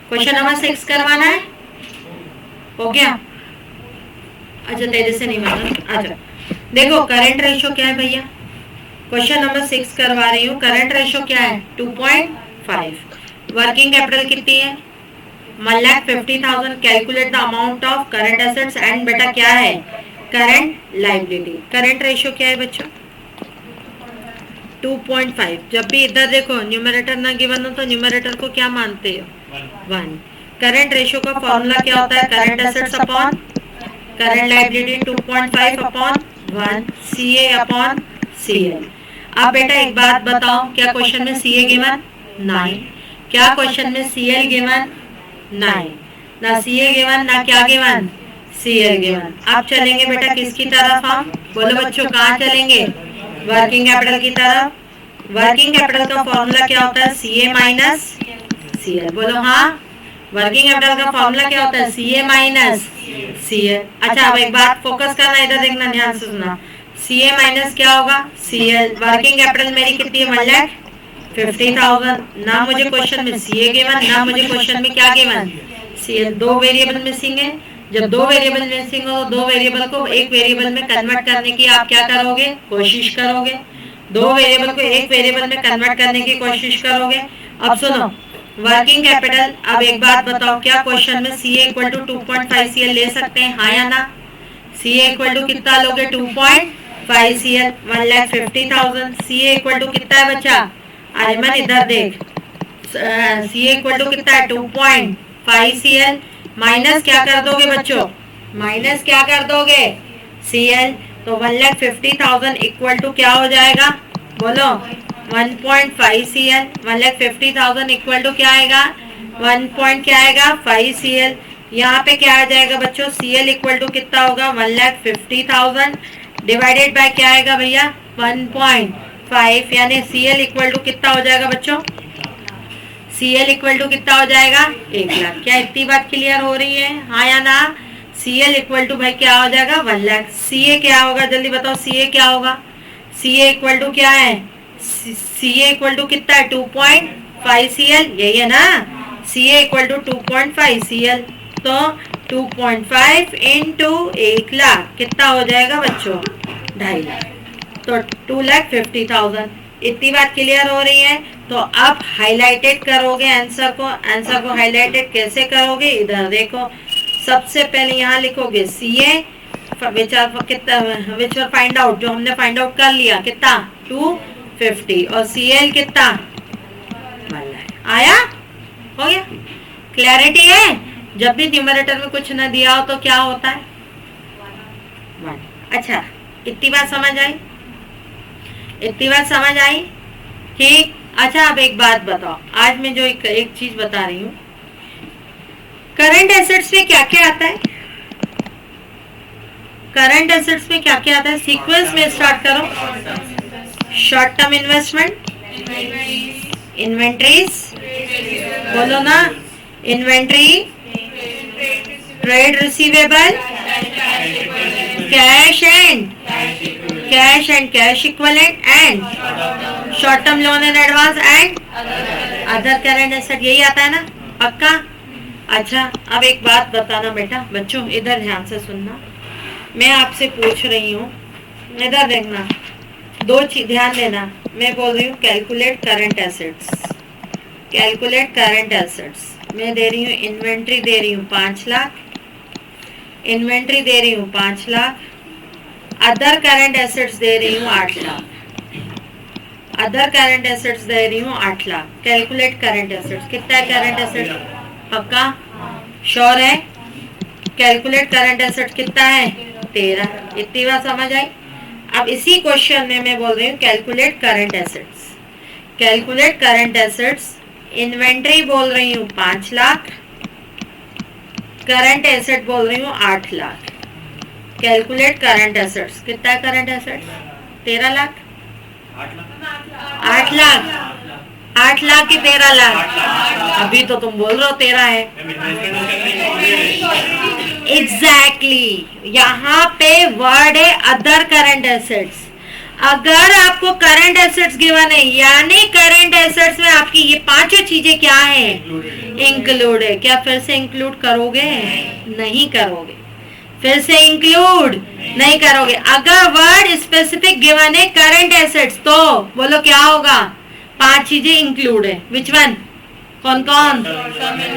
Question number 6 करवाना है, हो गया? अच्छा तेरे से नहीं माना। अच्छा देखो करंट रेशो क्या है भैया, क्वेश्चन नंबर 6 करवा रही हूँ। करंट रेशो क्या है 2.5। वर्किंग कैपिटल कितनी है 1,50,000। Calculate the amount of current assets and बेटा क्या है करंट लाइबिलिटी। करंट रेशो क्या है बच्चों 2.5। जब भी इधर देखो न्यूमरेटर ना गिवन हो तो न्यूमरेटर को क्या मानते हो 1। करंट रेशो का फॉर्मूला क्या होता है current assets upon current liability 2.5 upon 1 CA upon CL। अब बेटा एक बात बताओ, क्या क्वेश्चन में CA गिवन 9, क्या क्वेश्चन में CL गिवन 9, ना CA गिवन ना क्या गिवन CL गिवन। अब चलेंगे बेटा किसकी तरफ हम, बोलो बच्चों कहाँ चलेंगे वर्किंग कैपिटल की तरफ। वर्किंग कैपिटल का फॉर्मूला क्या होता है CA माइनस CL। बोलो हाँ, वर्किंग कैपिटल का फॉर्मूला क्या होता है CA माइनस CL। अच्छा अब एक बात फोकस करना, इधर देखना ध्यान से सुना। CA माइनस क्या होगा CL। वर्किंग कैपिटल मेरी कितनी है 1,50,000। ना मुझे क्वेश्चन में CA गिवन ना मुझे क्वेश्चन में क्या गिवन CL। दो वेरिएबल मिसिंग है, जब दो वेरिएबल मिसिंग हो तो दो वेरिएबल को एक वेरिएबल में कन्वर्ट करने की आप क्या करोगे कोशिश करोगे, दो वेरिएबल को एक वेरिएबल में कन्वर्ट करने की कोशिश करोगे। अब सुनो वर्किंग कैपिटल, अब एक बात बताओ क्या क्वेश्चन में CA इक्वल टू 2.5 CL ले सकते हैं हाँ या ना। CA इक्वल टू कितना लोगे 2.5 CL 1,50,000। CA इक्वल टू कितना है बच्चा, अरे मन इधर देख, CA इक्वल टू कितना है 2.5 CL माइनस क्या कर दोगे बच्चों, माइनस क्या कर दोगे CL। तो 1,50,000 इक्वल टू क्या हो जाएगा बोलो 1.5 CL। 1,50,000 इक्वल टू क्या आएगा 1 पॉइंट क्या आएगा 5 CL। यहाँ पे क्या आ जाएगा बच्चों CL इक्वल टू कितना होगा 1,50,000 डिवाइडेड बाय क्या आएगा भैया 1.5, यानी CL इक्वल टू कितना हो जाएगा बच्चों, CL इक्वल टू कितना हो जाएगा 1,00,000। क्या इतनी बात क्लियर हो रही है हाँ या ना। CL इक्वल टू भाई क्या हो जाएगा 1,00,000। CA क्या होगा जल्दी बताओ CA क्या होगा, CA इक्वल टू क्या है CA इक्वल टू कितना है 2.5 CL, यही है ना। CA इक्वल टू 2.5 CL, तो 2.5 इंटू 1,00,000 कितना हो जाएगा बच्चों 2.5 तो 2,50,000। इतनी बात क्लियर हो रही है। तो अब हाईलाइटेड करोगे आंसर को, आंसर को हाईलाइटेड कैसे करोगे इधर देखो। सबसे पहले यहाँ लिखोगे CA विच वर फाइंड आउट, जो हमने फाइंड आउट कर लिया कितना 250 और CL कितना 1,00,000 आया, हो गया। क्लैरिटी है, जब भी न्यूमरेटर में कुछ ना दिया हो तो क्या होता है 1। अच्छा इतनी बात समझ आई, इतनी बात समझ आई ठीक। अच्छा अब एक बात बताओ, आज मैं जो एक चीज बता रही हूँ, करंट एसेट्स में क्या क्या आता है, करंट एसेट्स में क्या क्या आता है, सीक्वेंस में स्टार्ट करो। शॉर्ट टर्म इन्वेस्टमेंट, इन्वेंट्रीज, बोलो ना inventory, trade receivable, cash and cash equivalent and short term loan and advance and other current asset, यही आता है ना पक्का। अच्छा अब एक बात बताना बेटा बच्चों, इधर ध्यान से सुनना, मैं आपसे पूछ रही हूँ, इधर देखना, दो चीज ध्यान देना। मैं बोल रही हूँ calculate current assets, calculate current assets. मैं दे रही हूँ इन्वेंट्री दे रही हूँ 5 लाख, इन्वेंट्री दे रही हूँ 5 लाख, अदर करंट एसेट्स दे रही हूँ 8 लाख, अदर करंट एसेट्स दे रही हूँ 8 लाख। कैलकुलेट करंट एसेट्स, कितना है करंट एसेट्स पक्का श्योर है, कैलकुलेट करंट एसेट्स कितना है 13। इतनी बात समझ आई। अब इसी क्वेश्चन में मैं बोल रही हूँ calculate current assets, calculate current assets, inventory बोल रही हूँ 5 लाख, करंट एसेट बोल रही हूँ 8 लाख। कैलकुलेट करंट एसेट्स, कितना है करंट एसेट्स 13 लाख, 8 लाख, 8 लाख की 13 लाख, अभी तो तुम बोल रहे हो 13 है। एग्जैक्टली यहाँ पे वर्ड है अदर करंट एसेट्स। अगर आपको करंट एसेट्स गिवन है, यानी करंट एसेट्स में आपकी ये पांचों चीजें क्या है, इंक्लूड है, क्या फिर से इंक्लूड करोगे? नहीं करोगे, फिर से इंक्लूड नहीं करोगे। अगर वर्ड स्पेसिफिक गिवन है करंट एसेट्स, तो बोलो क्या होगा? पांच चीजें इंक्लूड है। Which one? कौन कौन?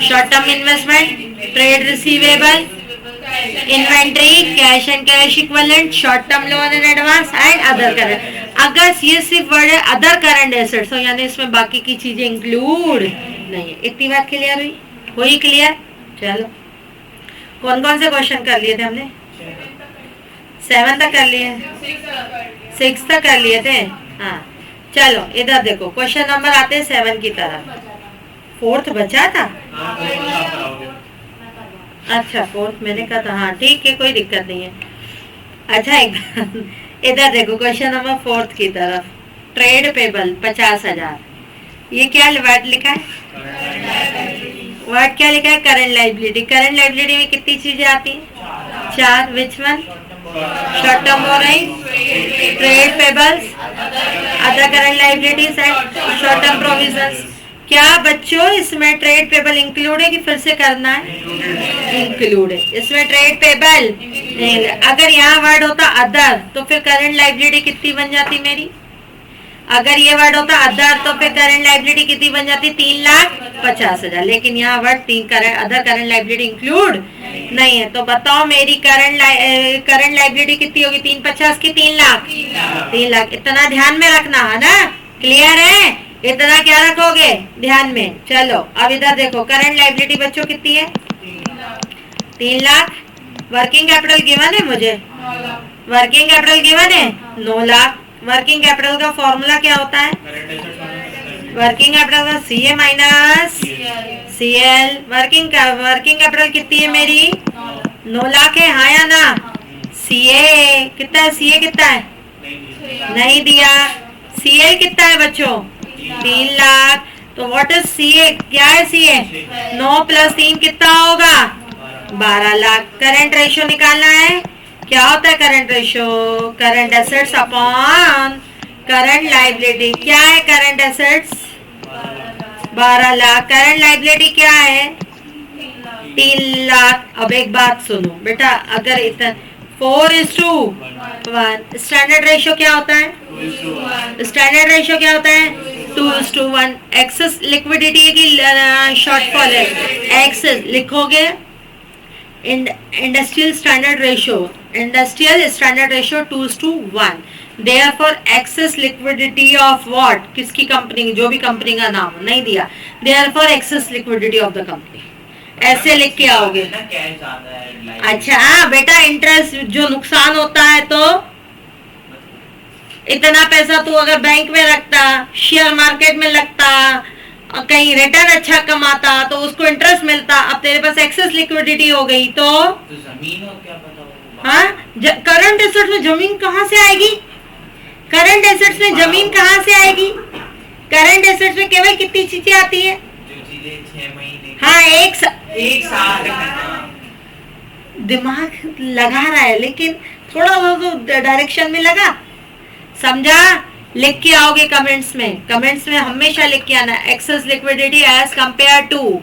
Short term investment, trade receivable, inventory, cash and cash equivalent, short term loan in advance and other current. अगर ये सिर्फ वर्ड है अदर करंट एसेट्स, तो यानी इसमें बाकी की चीजें इंक्लूड नहीं है। इतनी बात क्लियर हुई? हुई क्लियर? चलो, कौन कौन से क्वेश्चन कर लिए थे हमने? 7 तक कर लिए, 6 तक कर लिए थे। हाँ, चलो इधर देखो, क्वेश्चन नंबर आते हैं 7 की तरफ। 4th बचा था? अच्छा, 4th मैंने कहा था। हाँ ठीक है, कोई दिक्कत नहीं है। अच्छा, इधर देखो क्वेश्चन नंबर 4th की तरफ। ट्रेड पेबल 50,000, ये क्या वर्ड लिखा है? वर्ड क्या लिखा है? Current liability. करंट लाइबिलिटी में कितनी चीजें आती हैं? 4। Which one? Short term borrowing, trade payables, other current liabilities and short term provisions. क्या बच्चों इसमें ट्रेड पेबल इंक्लूड है कि फिर से करना है? इंक्लूड है। इसमें ट्रेड पेबल, अगर यहाँ वर्ड होता अदर, तो फिर करंट लाइबिलिटी कितनी बन जाती मेरी? अगर ये वर्ड होता अदर, तो फिर करंट लाइबिलिटी कितनी बन जाती? 3,50,000। लेकिन यहाँ word other current liability include नहीं है। तो बताओ मेरी करंट लाइबिलिटी कितनी होगी? 3,50 की 3 लाख। 3 लाख, इतना ध्यान में रखना है ना? क्लियर है? इतना क्या रखोगे ध्यान में? चलो अब इधर देखो, करंट लाइबिलिटी बच्चों कितनी है? 3 लाख। वर्किंग कैपिटल गिवन है मुझे? वर्किंग कैपिटल गिवन है 9 लाख। वर्किंग कैपिटल का फॉर्मूला क्या होता है? वर्किंग कैपिटल का CA minus CL। Working capital कितनी है मेरी? 9 लाख है, हाँ या ना? CA कितना है? CA कितना है? नहीं दिया। CL कितना है बच्चों? 3 लाख। तो व्हाट इज CA? क्या है CA? 9 + 3 कितना होगा? 12 लाख। करंट रेशियो निकालना है। क्या होता है current ratio? Current assets upon current liability. क्या है current assets? 12 lakh. Current liability क्या है? 3 लाख। अब एक बात सुनो बेटा, अगर इतना 4:1 स्टैंडर्ड रेशियो क्या होता है? स्टैंडर्ड रेशियो क्या होता है? 2:1। एक्सेस लिक्विडिटी की शॉर्टफॉल है, एक्सेस लिखोगे industrial standard ratio 2:1। Therefore excess liquidity of what? किसकी कंपनी? जो भी कंपनी का नाम नहीं दिया। Therefore excess liquidity of the company, ऐसे लिख के आओगे। अच्छा बेटा, इंटरेस्ट जो नुकसान होता है, तो इतना पैसा तू अगर बैंक में रखता, शेयर मार्केट में लगता, कहीं रिटर्न अच्छा कमाता, तो उसको इंटरेस्ट मिलता। अब तेरे पास एक्सेस लिक्विडिटी हो गई, तो जमीन और क्या पता होगा? हाँ, करंट एसेट्स में जमीन कहाँ से आएगी? करंट एसेट्स में जमीन कहाँ से आएगी? करंट एसेट्स में केवल कितनी चीजें आती है? जो चीजें 6 महीने, हाँ, एक साल दिमाग लगा रहा है, लेकिन थोड़ा वो डायरेक्शन में लगा, समझा? लिख के आओगे कमेंट्स में हमेशा लिख के आना, excess liquidity as compare to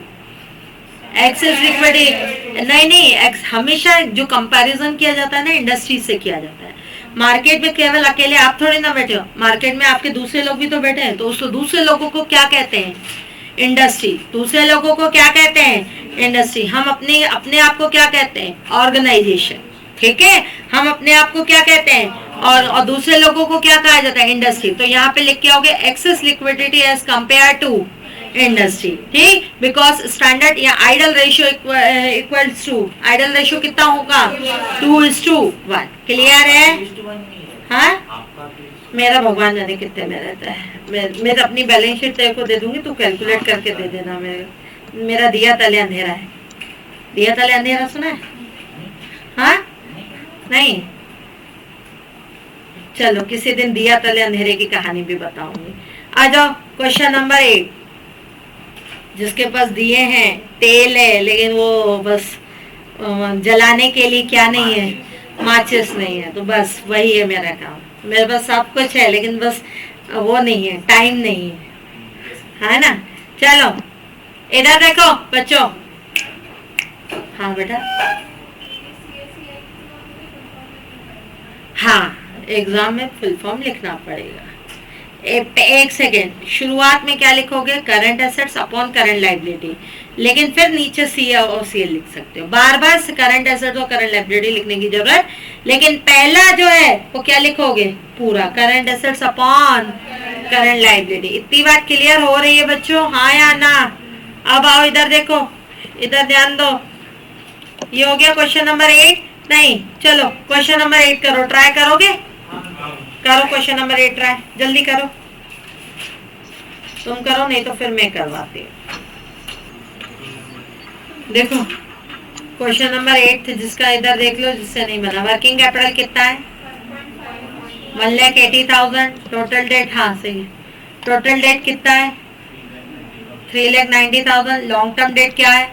excess liquidity. नहीं, हमेशा जो कंपैरिजन किया जाता है ना, इंडस्ट्री से किया जाता है। मार्केट में केवल अकेले आप थोड़ी ना बैठे हो, मार्केट में आपके दूसरे लोग भी तो बैठे हैं। तो उसको दूसरे लोगों को क्या कहते हैं? इंडस्ट्री। दूसरे लोगों को क्या कहते हैं? इंडस्ट्री। हम अपने आप को क्या कहते हैं? ऑर्गेनाइजेशन। ठीक है, हम अपने आप को क्या कहते हैं? और दूसरे लोगों को क्या कहा जाता है? इंडस्ट्री। तो यहाँ पे लिख के आओगे excess liquidity as compare to industry. ठीक, बिकॉज स्टैंडर्ड या ideal ratio equals to, ideal ratio कितना होगा? 2:1। क्लियर है? हाँ, मेरा भगवान जाने कितने में रहता है। मैं अपनी बैलेंस शीट तेरे को दे दूंगी, तू कैलकुलेट करके दे देना। मेरा दिया तले अंधेरा है। दिया तले अंधेरा सुना है? हाँ, नहीं, चलो किसी दिन दिया तले अंधेरे की कहानी भी बताऊंगी। आ जाओ क्वेश्चन नंबर 8। जिसके पास दिए हैं, तेल है, लेकिन वो बस जलाने के लिए क्या नहीं है? माचिस नहीं है। तो बस वही है मेरा काम, मेरे पास सब कुछ है, लेकिन बस वो नहीं है, टाइम नहीं है ना। चलो इधर देखो बच्चों। हाँ बेटा, हाँ एग्जाम में फुल फॉर्म लिखना पड़ेगा। एक सेकेंड, शुरुआत में क्या लिखोगे? Current assets upon current liability, लेकिन फिर नीचे सी और सी लिख सकते हो। बार बार करंट एसेट्स और करंट लाइबिलिटी लिखने की जरूरत, लेकिन पहला जो है वो क्या लिखोगे? पूरा current assets upon current liability. इतनी बात क्लियर हो रही है बच्चों? हाँ या ना? अब आओ इधर देखो, इधर ध्यान दो। ये हो गया क्वेश्चन नंबर 8। नहीं, चलो क्वेश्चन नंबर 8 करो, ट्राई करोगे? करो क्वेश्चन नंबर 8 ट्राई, जल्दी करो। तुम करो, नहीं तो फिर मैं करवाती हूँ। देखो क्वेश्चन नंबर 8 जिसका, इधर देख लो जिससे नहीं बना। वर्किंग कैपिटल कितना है? 1,80,000। टोटल डेट, हाँ सही है। टोटल डेट कितना है? 3,90,000। लॉन्ग टर्म डेट क्या है?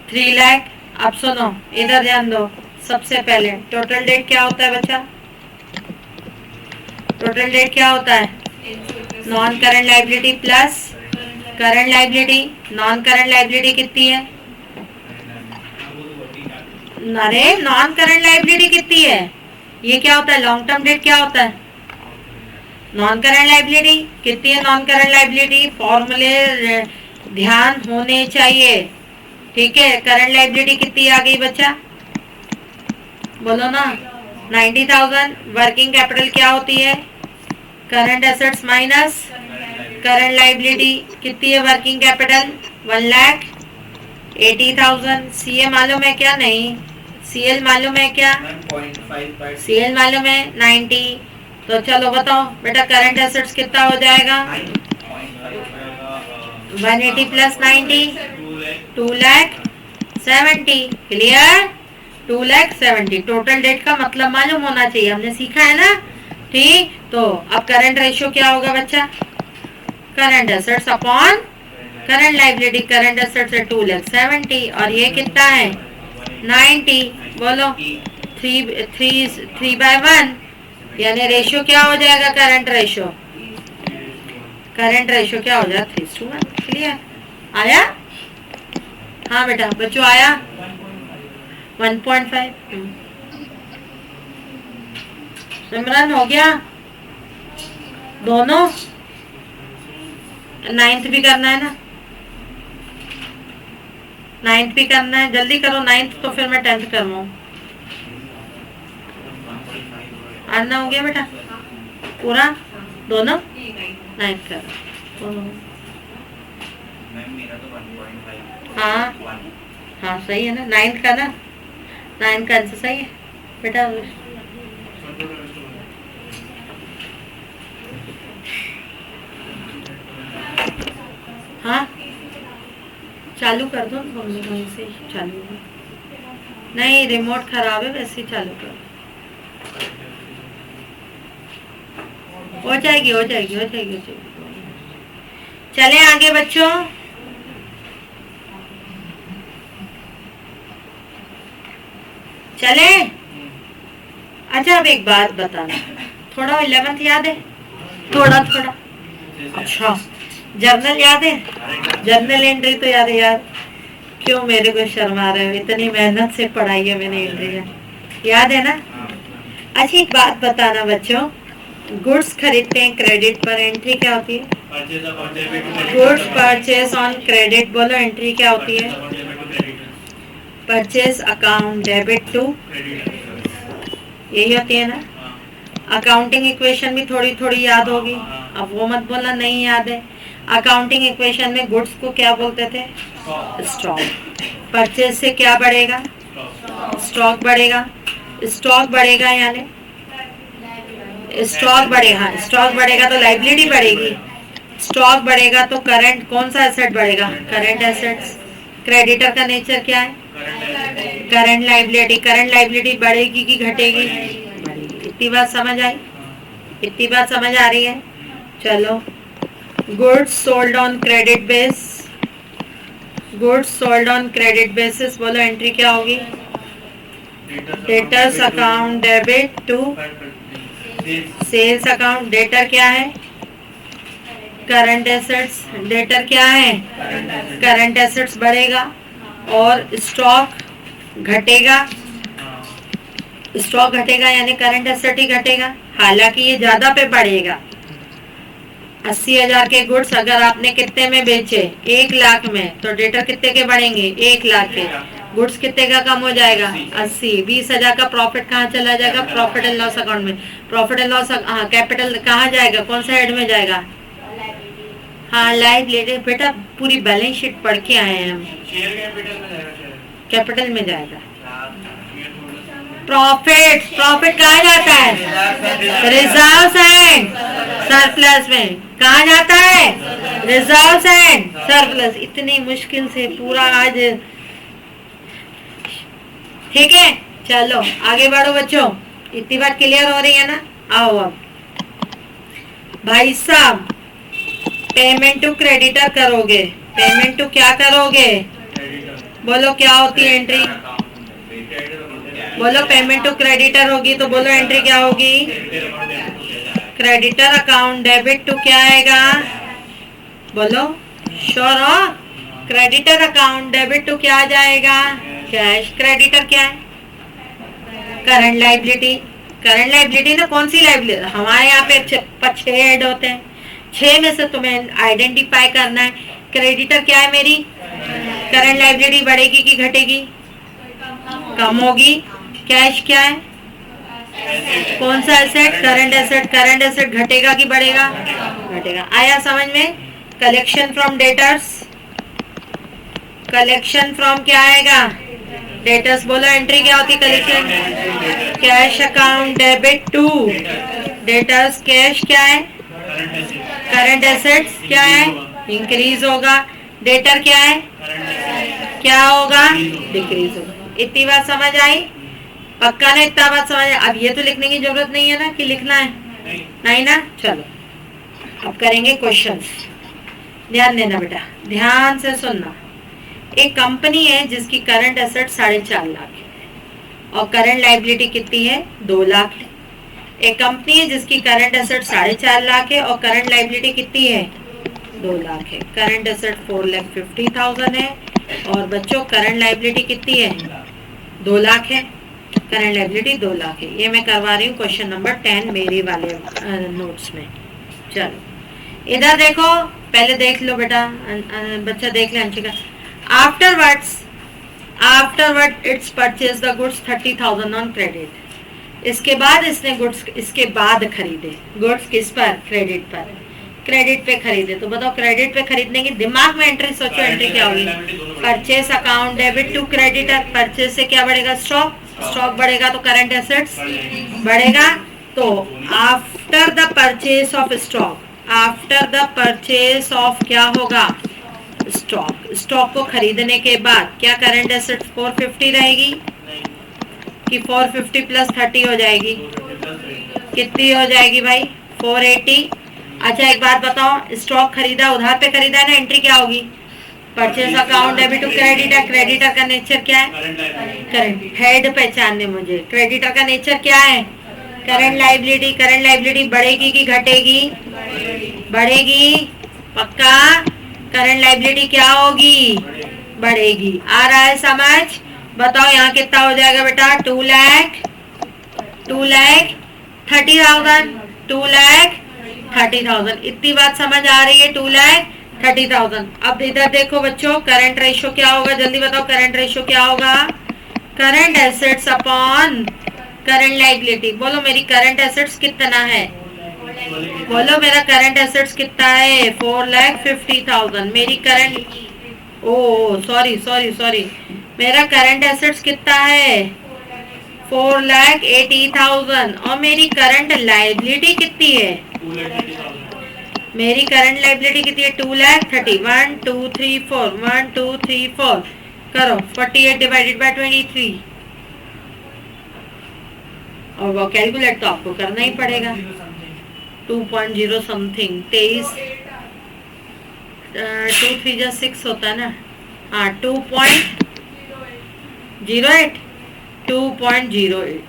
3 लाख। अब सुनो, इधर ध्यान दो। सबसे पहले टोटल डेट क्या होता है बच्चा? टोटल डेट क्या होता है? Non current liability plus current liability. Non current liability कितनी है? अरे नॉन करंट लाइबिलिटी कितनी है? ये क्या होता है? लॉन्ग टर्म डेट क्या होता है? नॉन करंट लाइबिलिटी कितनी है? नॉन करंट लाइबिलिटी फॉर्मूले ध्यान होने चाहिए, ठीक है। करंट लाइबिलिटी कितनी आ गई बच्चा? बोलो ना। 90,000। वर्किंग कैपिटल क्या होती है? Current assets minus current liability. कितनी है वर्किंग कैपिटल? 1,80,000। सीए मालूम है क्या? नहीं। सीएल मालूम है क्या? सीएल मालूम है 90। तो चलो बताओ बेटा, करंट एसेट्स कितना हो जाएगा? 180 प्लस 90, 2,70,000। क्लियर? 2,70,000। टोटल डेट का मतलब मालूम होना चाहिए, हमने सीखा है ना, ठीक। तो अब करंट रेशियो क्या होगा बच्चा? Current assets upon current liability. Current assets है 2,70,000 और ये कितना है? 90। बोलो 3/1, यानी रेशियो क्या हो जाएगा? करंट रेशियो, करंट रेशियो क्या हो जाएगा? 3:1। क्लियर? आया? हाँ बेटा, बच्चों आया? 1.5। सिमरन हो गया? दोनों? 9th भी करना है ना? 9th भी करना है, जल्दी करो 9th, तो फिर मैं 10th करवाऊँ। आना हो गया बेटा पूरा? दोनों 9th करो। हाँ हाँ सही है ना, 9th का ना, 9th का आंसर सही है बेटा। हाँ चालू कर दो, वहीं से चालू है। नहीं रिमोट खराब है, वैसे ही चालू करो। हो जाएगी हो जाएगी हो जाएगी हो जाएगी। चले आगे बच्चों। चले? अच्छा अब एक बात बताना, थोड़ा 11th याद है? थोड़ा थोड़ा। अच्छा जर्नल याद है? जर्नल एंट्री तो याद है यार। क्यों मेरे को शर्मा रहे हो? इतनी मेहनत से पढ़ाई है मैंने एंट्री, याद है ना? अच्छा एक बात बताना बच्चों, गुड्स खरीदते हैं क्रेडिट पर, एंट्री क्या होती है? Goods purchase on credit. बोलो एंट्री क्या होती है? परचेज अकाउंट डेबिट टू, यही होती है ना? अकाउंटिंग इक्वेशन भी थोड़ी थोड़ी याद होगी, अब वो मत बोलना नहीं याद है। अकाउंटिंग इक्वेशन में गुड्स को क्या बोलते थे? स्टॉक। परचेज से क्या बढ़ेगा? स्टॉक बढ़ेगा। स्टॉक बढ़ेगा यानी स्टॉक बढ़ेगा, स्टॉक बढ़ेगा तो लाइबिलिटी बढ़ेगी। स्टॉक बढ़ेगा तो करंट कौन सा एसेट बढ़ेगा? Current assets. क्रेडिटर का नेचर क्या है? Current liability. करंट लाइबिलिटी बढ़ेगी कि घटेगी? बढ़ेगी। इतनी बात समझ आई? इतनी बात समझ आ रही है? चलो goods sold on credit base, goods sold on credit basis. बोलो एंट्री क्या होगी? Debtors account debit to sales account. Debtor क्या है? Current assets. डेटर क्या है? करंट एसेट्स बढ़ेगा और स्टॉक घटेगा। स्टॉक घटेगा यानी करंट एसेट ही घटेगा, हालांकि ये ज्यादा पे बढ़ेगा। 80,000 के गुड्स अगर आपने कितने में बेचे? 1 लाख में, तो डेटर कितने के बढ़ेंगे? 1 लाख के। गुड्स कितने का कम हो जाएगा? 80। 20,000 का प्रॉफिट कहाँ चला जाएगा? प्रॉफिट एंड लॉस अकाउंट में। प्रॉफिट एंड लॉस, हाँ, कैपिटल कहाँ जाएगा? कौन सा हेड में जाएगा? हाँ, लाइबिलिटी। बेटा पूरी बैलेंस शीट पढ़ के आए हैं हम। कैपिटल में जाएगा। प्रॉफिट, प्रॉफिट कहाँ जाता है? रिजर्व्स एंड सरप्लस में। कहाँ जाता है? Reserves and surplus. इतनी मुश्किल से पूरा आज, ठीक है। चलो आगे बढ़ो बच्चों, इतनी बात क्लियर हो रही है ना? आओ अब भाई साहब, पेमेंट टू क्रेडिटर करोगे। पेमेंट टू क्या करोगे? बोलो क्या होती है एंट्री? बोलो पेमेंट टू क्रेडिटर होगी तो बोलो एंट्री क्या होगी? Creditor account. डेबिट टू क्या आएगा? बोलो श्योर हो? Creditor account. डेबिट टू क्या आ जाएगा? कैश। क्रेडिटर क्या है? Current liability. करंट लाइबिलिटी ना, कौन सी लाइबिलिटी? हमारे यहाँ पे 6 हेड होते हैं, 6 में से तुम्हें आइडेंटिफाई करना है। क्रेडिटर क्या है मेरी? करंट लाइबिलिटी बढ़ेगी कि घटेगी? कम होगी। कैश क्या है? कौन सा asset? Current asset. Current asset घटेगा कि बढ़ेगा? घटेगा। आया समझ में? Collection from debtors. Collection from क्या आएगा? डेटर्स। बोलो एंट्री क्या होती? Collection. Cash account. Debit to debtors. Cash क्या है? करंट एसेट्स क्या है? इंक्रीज होगा। डेटर क्या है? क्या होगा? डिक्रीज होगा। इतनी बात समझ आई? पक्का ना? इतना बात समझ आई? अब ये तो लिखने की जरूरत नहीं है ना कि लिखना है? नहीं ना? चलो अब करेंगे क्वेश्चंस। ध्यान देना बेटा, ध्यान से सुनना। एक कंपनी है जिसकी करंट एसेट 4.5 लाख है और करंट लाइबिलिटी कितनी है? 2 लाख है। एक कंपनी है जिसकी करंट एसेट 4.5 लाख है और करंट लाइबिलिटी कितनी है? 2 लाख है। करंट एसेट 4,50,000 है और बच्चों करंट लाइबिलिटी कितनी है? 2 लाख है। करंट लाइबिलिटी 2 लाख है। ये मैं करवा रही हूँ क्वेश्चन नंबर 10 मेरे वाले नोट्स में। चलो इधर देखो, पहले देख लो बेटा, बच्चा देख ले Anshika. Afterward it's purchase the goods 30,000 on credit. इसके बाद इसने गुड्स इसके बाद खरीदे। गुड्स किस पर? क्रेडिट पर। क्रेडिट पे खरीदे। तो बताओ क्रेडिट पे खरीदने की दिमाग में एंट्री सोचो, एंट्री क्या होगी? Purchase account. Debit to creditor. Purchase से क्या बढ़ेगा? स्टॉक। स्टॉक बढ़ेगा तो करंट एसेट्स बढ़ेगा। तो after the purchase of stock, after the purchase of क्या होगा? स्टॉक। स्टॉक को खरीदने के बाद क्या करंट एसेट्स 450 रहेगी कि 450 प्लस 30 हो जाएगी? कितनी हो जाएगी भाई? 480। अच्छा एक बात बताओ, स्टॉक खरीदा, उधार पे खरीदा है ना, एंट्री क्या होगी? Purchase account. Debit to creditor. Creditor का नेचर क्या है? करंट। हेड पहचानने मुझे। क्रेडिटर का नेचर क्या है? Current liability. करंट लाइबिलिटी बढ़ेगी कि घटेगी? बढ़ेगी। पक्का? करंट लाइबिलिटी क्या होगी? बढ़ेगी। आ रहा है समझ? बताओ यहाँ कितना हो जाएगा बेटा? 2,30,000। 2,30,000। इतनी बात समझ आ रही है? 2,30,000। अब इधर देखो बच्चों, करंट रेशियो क्या होगा? जल्दी बताओ करंट रेशियो क्या होगा? Current assets upon current liability. बोलो मेरी करंट एसेट्स कितना है? बोलो मेरा करंट एसेट्स कितना है? 4,50,000। मेरी करंट, ओ सॉरी, मेरा करंट एसेट्स कितना है? 4,80,000। और मेरी करंट लाइबिलिटी कितनी है? मेरी करंट लाइबिलिटी कितनी है? 2,30,000। 1 2 3 4 1 2 3 4 करो। 48 डिवाइडेड बाय 23। और वो कैलकुलेट तो आपको करना ही पड़ेगा। 2.0 समथिंग 23 2 3 जा 6 होता है ना? हाँ 2.08 2.08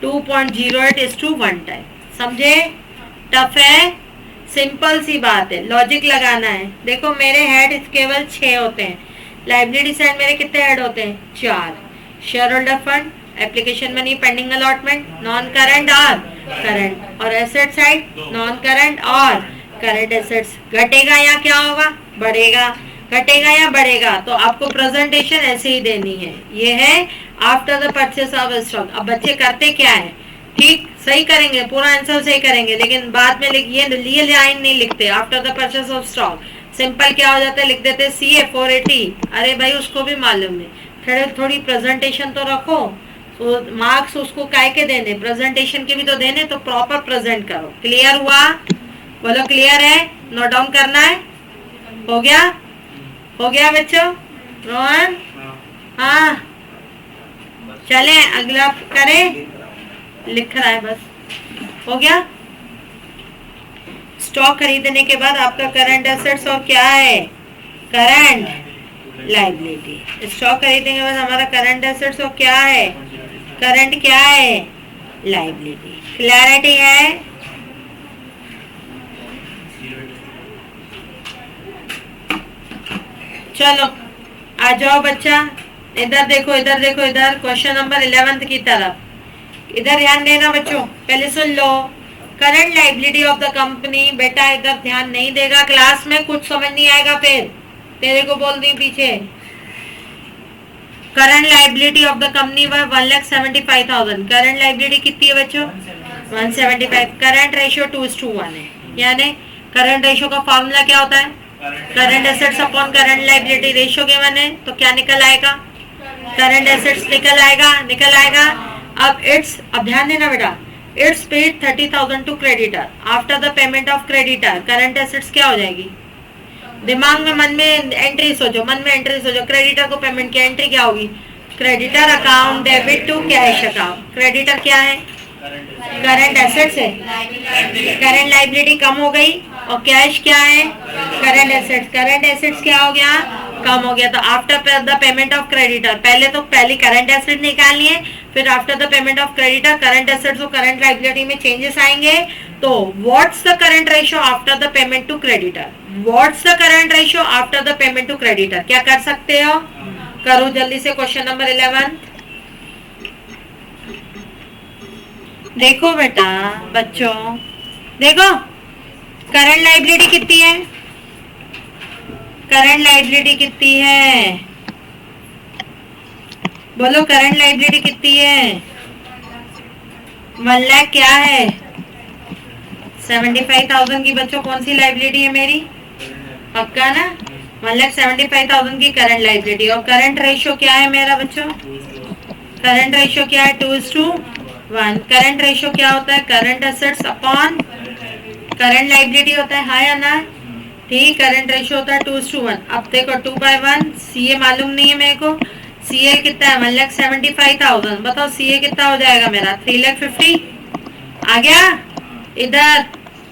2.08 is to 1 टाइम। समझे? टफ है? सिंपल सी बात है, लॉजिक लगाना है। देखो मेरे हेड केवल 6 होते हैं, लाइबिलिटी साइड मेरे कितने हेड होते हैं? 4। Share holder fund, application money, pending allotment, non current और करंट, और एसेट साइड नॉन करंट और करंट एसेट्स। घटेगा या क्या होगा? बढ़ेगा। घटेगा या बढ़ेगा? तो आपको प्रेजेंटेशन ऐसे ही देनी है। ये है after the purchase of stock. अब बच्चे करते क्या है, ठीक सही करेंगे, पूरा आंसर सही करेंगे, लेकिन बाद में ये लाइन नहीं लिखते। After the purchase of stock simple क्या हो जाता है, लिख देते CA 480। अरे भाई उसको भी मालूम नहीं, थोड़ी प्रेजेंटेशन तो रखो। तो मार्क्स उसको काय के देने, प्रेजेंटेशन के भी तो देने, तो प्रॉपर प्रेजेंट करो। क्लियर हुआ? बोलो क्लियर है? नोट डाउन करना है? हो गया? हो गया बच्चों? रोहन? हाँ चले अगला करें, लिख रहा है बस। हो गया? स्टॉक खरीदने के बाद आपका करंट एसेट्स और क्या है? Current liability. स्टॉक खरीदने के बाद हमारा करंट एसेट्स और क्या है? करंट क्या है? लाइबिलिटी। क्लैरिटी है? चलो आ जाओ बच्चा, इधर देखो, इधर देखो, इधर क्वेश्चन नंबर 11 की तरफ। इधर ध्यान देना बच्चों, पहले सुन लो। Current liability of the company. बेटा इधर ध्यान नहीं देगा क्लास में, कुछ समझ नहीं आएगा, फिर तेरे को बोल दी पीछे। Current liability of the company वह 1,75,000। करंट लाइबिलिटी कितनी है बच्चों? 175। करंट रेशियो 2:1 है, यानी करंट रेशियो का फॉर्मूला क्या होता है? Current assets upon current liability. Ratio given है तो क्या निकल आएगा? करंट एसेट्स निकल आएगा, निकल आएगा। अब ध्यान देना बेटा, it's paid 30,000 to creditor. After the payment of creditor current assets क्या हो जाएगी? दिमाग में मन में एंट्री सोचो, मन में एंट्री सोचो। क्रेडिटर को पेमेंट की एंट्री क्या होगी? Creditor account debit to cash account. Creditor क्या है? करंट एसेट्स है। करंट लाइबिलिटी कम हो गई और कैश क्या है? Current assets. करंट एसेट्स क्या हो गया? कम हो गया। तो after the payment of creditor, पहले करंट एसेट निकालनी है, फिर after the payment of creditor current assets और करंट लाइबिलिटी में चेंजेस आएंगे। तो what's the current ratio after the payment to creditor? What's the current ratio after the payment to creditor? क्या कर सकते हो? करो जल्दी से क्वेश्चन नंबर 11। देखो बेटा बच्चों, देखो करंट लाइबिलिटी कितनी है? करंट लाइबिलिटी कितनी है? बोलो करंट लाइबिलिटी कितनी है? 1 लाख क्या है? 75,000 की बच्चों कौन सी लाइबिलिटी है मेरी? पक्का ना? 1,75,000 की करंट लाइबिलिटी। और करंट रेशियो क्या है मेरा बच्चों? करंट रेशियो क्या है? 2:1। करंट रेशियो क्या होता है? Current assets upon current liability होता है, हाँ या ना? ठीक, करंट रेशियो होता है 2:1। अब देखो 2/1, CA मालूम नहीं है मेरे को। CA कितना है? 1,75,000। बताओ CA कितना हो जाएगा मेरा? 3,50,000 आ गया? इधर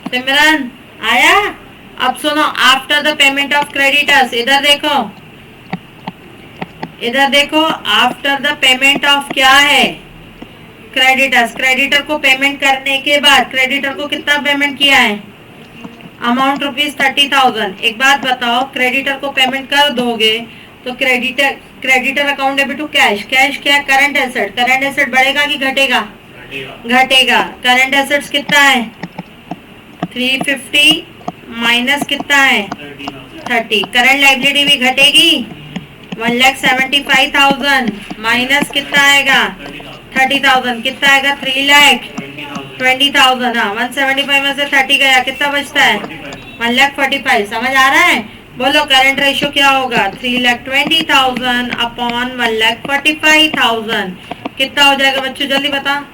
सिमरन आया? अब सुनो, after the payment of creditors, इधर देखो, इधर देखो, आफ्टर द पेमेंट ऑफ क्या है? क्रेडिटर्स। क्रेडिटर को पेमेंट करने के बाद क्रेडिटर को कितना पेमेंट किया है? अमाउंट ₹30,000। एक बात बताओ, क्रेडिटर को पेमेंट कर दोगे तो creditor account debit to cash. Cash क्या? Current asset. करंट एसेट बढ़ेगा कि घटेगा? घटेगा। करंट एसेट्स कितना है? 350 माइनस कितना है? 30। करंट लाइबिलिटी भी घटेगी। 1,75,000 माइनस कितना आएगा? 30,000 कितना आएगा? 3,20,000। हाँ, 175 में से 30 गया, कितना बचता है? 1,45,000। समझ आ रहा है? बोलो करंट रेशियो क्या होगा? 3,20,000 अपॉन 1,45,000 कितना हो जाएगा बच्चों? जल्दी बता।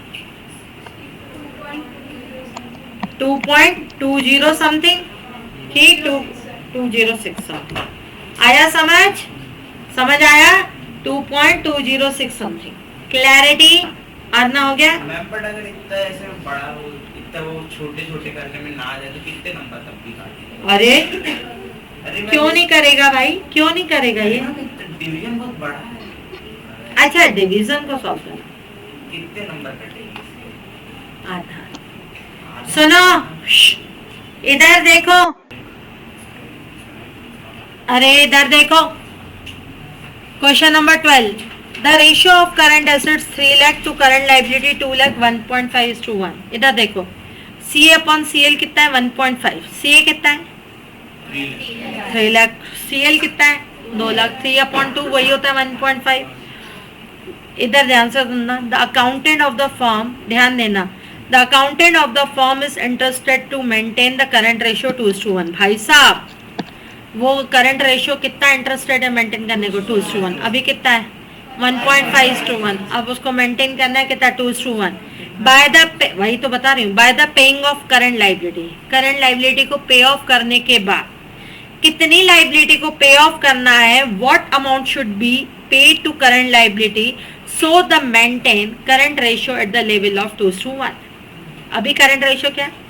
2.20 समथिंग। ठीक, 206 समथिंग। आया समझ? समझ आया? 2.206 समथिंग। क्लैरिटी? आना हो गया? मैम बट अगर इतना ऐसे बड़ा वो इतना वो छोटे छोटे करने में ना आ जाए तो कितने नंबर तक भी काटेगा? अरे क्यों नहीं करेगा भाई? क्यों नहीं करेगा? ये डिवीजन बहुत बड़ा है। अच्छा, डिवीजन को सॉल्व करना कितने नंबर कटेंगे? आधा। सुनो, इधर देखो, अरे इधर देखो, question number 12, the ratio of current assets 3 lakh to current liability 2 lakh 1.5:1। इधर देखो, सी अपॉन सी एल कितना है 1.5, सी ए कितना है 3 लाख, सी एल कितना है 2 लाख, 3/2 वही होता है 1.5। इधर ध्यान से सुनना, the accountant of the firm, ध्यान देना, the accountant of the firm is interested to maintain the current ratio 2:1। भाई साहब वो करंट रेशियो कितना इंटरेस्टेड है मेंटेन करने को 2:1, अभी कितना है 1.5:1, अब उसको मेंटेन करना है कितना 2:1। बाय द, वही तो बता रही हूँ, by the paying of current liability, current liability को पे ऑफ करने के बाद कितनी लाइबिलिटी को पे ऑफ करना है, what amount should be paid to current liability so the maintain current ratio at the level of 2:1। अभी करंट रेशियो क्या है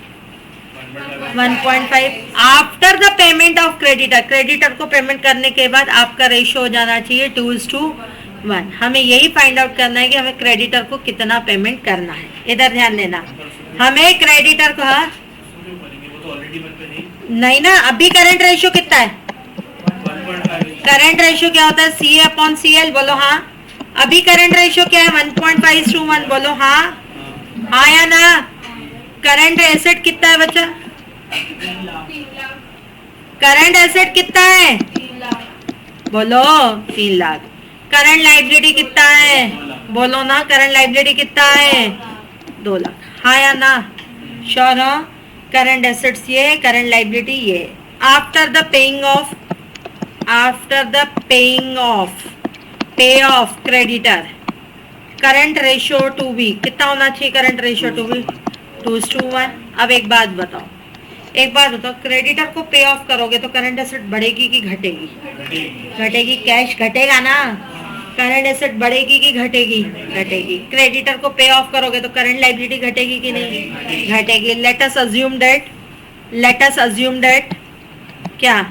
1.5। After the payment of creditor, creditor को पेमेंट करने के बाद आपका रेशियो हो जाना चाहिए 2:1। हमें यही फाइंड आउट करना है कि हमें क्रेडिटर को कितना पेमेंट करना है। इधर ध्यान देना, हमें क्रेडिटर को, हाँ नहीं ना, अभी करंट रेशियो कितना है, करंट रेशियो क्या होता है सी अपॉन सी एल, बोलो हाँ। अभी करंट रेशियो क्या है 1.5:1, बोलो हाँ, हाँ या ना। करंट एसेट कितना है बच्चा, करंट एसेट कितना है बोलो 3 लाख। करंट लाइबिलिटी कितना है बोलो ना, करंट लाइबिलिटी कितना है 2 लाख, हाँ या ना, श्योर हो। करंट एसेट्स ये, करंट लाइबिलिटी ये। After the paying off, after the paying off, pay off creditor, current ratio to be कितना होना चाहिए, करंट रेशियो टू बी 2:1। अब एक बात बताओ, एक बात बताओ, क्रेडिटर को पे ऑफ करोगे तो करंट एसेट बढ़ेगी कि घटेगी, घटेगी, कैश घटेगा ना, करंट एसेट बढ़ेगी कि घटेगी, घटेगी। क्रेडिटर को पे ऑफ करोगे तो करंट लाइबिलिटी घटेगी कि नहीं, घटेगी। Let us assume that, let us assume that, क्या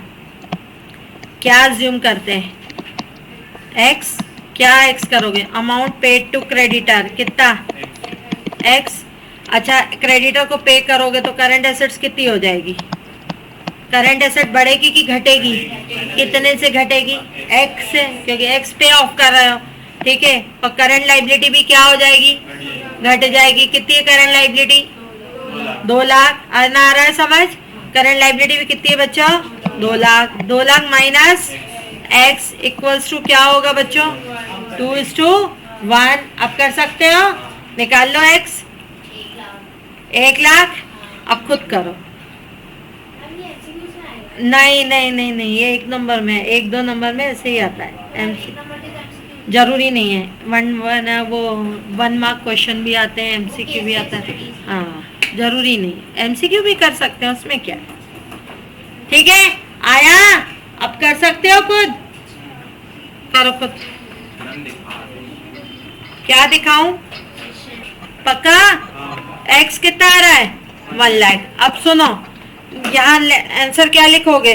क्या अज्यूम करते हैं, एक्स, क्या एक्स करोगे, अमाउंट पेड टू क्रेडिटर कितना एक्स। अच्छा, क्रेडिटर को पे करोगे तो करंट एसेट्स कितनी हो जाएगी, करंट एसेट बढ़ेगी कि घटेगी, कितने से घटेगी, एक्स से, क्योंकि एक्स पे ऑफ कर रहे हो, ठीक है। और करंट लाइबिलिटी भी क्या हो जाएगी, घट जाएगी। कितनी है करंट लाइबिलिटी 2 लाख, आना आ रहा है समझ। करंट लाइबिलिटी भी कितनी है बच्चों 2 lakh, 2 lakh minus x equals to क्या होगा बच्चों 2:1। अब कर सकते हो, निकाल लो एक्स 1 लाख। अब खुद करो, नहीं नहीं नहीं नहीं, ये 1 नंबर में, 1-2 नंबर में ऐसे ही आता है, जरूरी नहीं है। वो 1 मार्क क्वेश्चन भी आते हैं, एमसीक्यू भी आता है, हाँ जरूरी नहीं, एमसीक्यू भी कर सकते हैं, उसमें क्या, ठीक है। आया, अब कर सकते हो खुद, करो खुद। क्या दिखाऊं, पक्का एक्स कितना आ रहा है 1 लाख। अब सुनो, यहाँ आंसर क्या लिखोगे,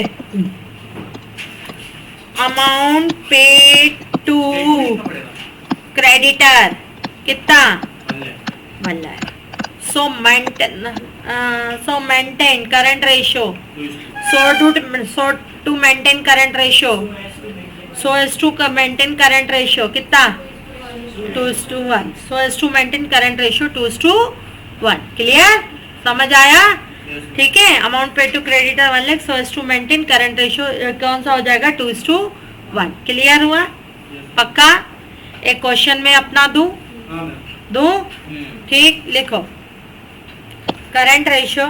अमाउंट पेड टू क्रेडिटर कितना 1 lakh. So maintain current ratio, so to maintain current ratio, so as to maintain current ratio कितना 2:1, so as to maintain current ratio 2:1। Clear, समझ आया, ठीक है। Amount paid to creditor 1 lakh, so as to maintain current ratio कौन सा हो जाएगा 2:1। Clear हुआ, पक्का। एक क्वेश्चन में अपना दूं, ठीक, लिखो current ratio,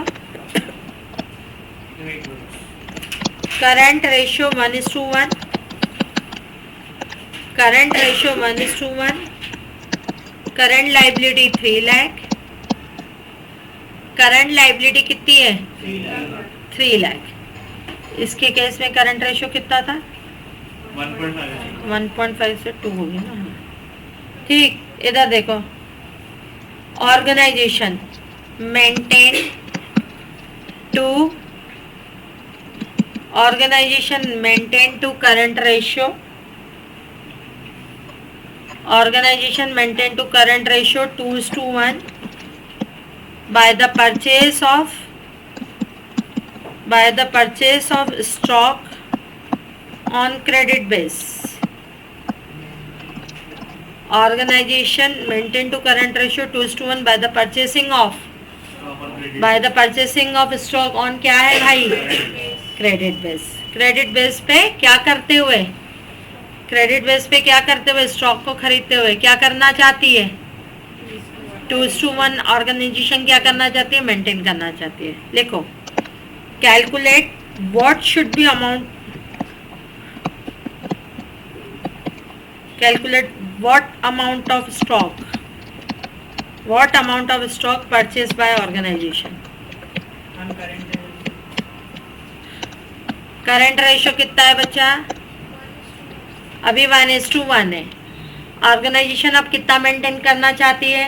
current ratio 1:1, current ratio 1:1, current liability 3 lakh, current liability कितनी है 3 लाख। इसके केस में करंट रेशियो कितना था 1.5 से 2 हो गया ना, ठीक। इधर देखो, organisation maintain to, organisation maintain to current ratio, organisation maintain to current ratio 2:1, by the purchase of stock on credit base. Organization maintain to current ratio 2:1 by the purchasing of stock on क्या है भाई, credit base. Credit base पे क्या करते हुए, stock को खरीदते हुए क्या करना चाहती है, 2:1 ऑर्गेनाइजेशन क्या करना चाहती है, मेंटेन करना चाहती है. लिखो, calculate what should be amount, calculate what amount of stock purchased by organization. Current ratio कितना है बच्चा, अभी 1:1 है. ऑर्गेनाइजेशन अब कितना मेंटेन करना चाहती है,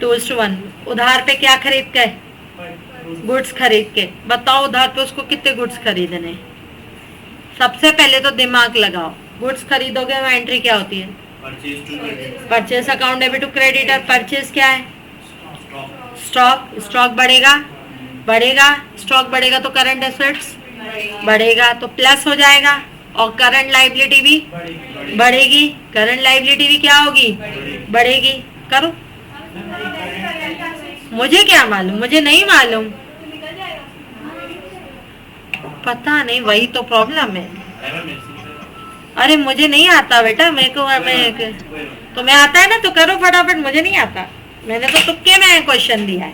2:1. उधार पे क्या खरीद के, गुड्स खरीद के. बताओ उधार पे उसको कितने गुड्स खरीदने. सबसे पहले तो दिमाग लगाओ, गुड्स खरीदोगे वहाँ एंट्री क्या होती है, purchase account debit to creditor. Purchase क्या है, स्टॉक बढ़ेगा, स्टॉक बढ़ेगा तो करंट एसेट्स बढ़ेगा, तो प्लस हो जाएगा. और करंट लायबिलिटी भी बढ़ेगी, क्या होगी, बढ़ेगी. करो, मुझे क्या मालूम, मुझे नहीं मालूम, पता नहीं, वही तो प्रॉब्लम है. अरे मुझे नहीं आता बेटा, तुम्हें आता है ना तो करो फटाफट, मुझे नहीं आता, मैंने तो तुक्के में क्वेश्चन दिया है.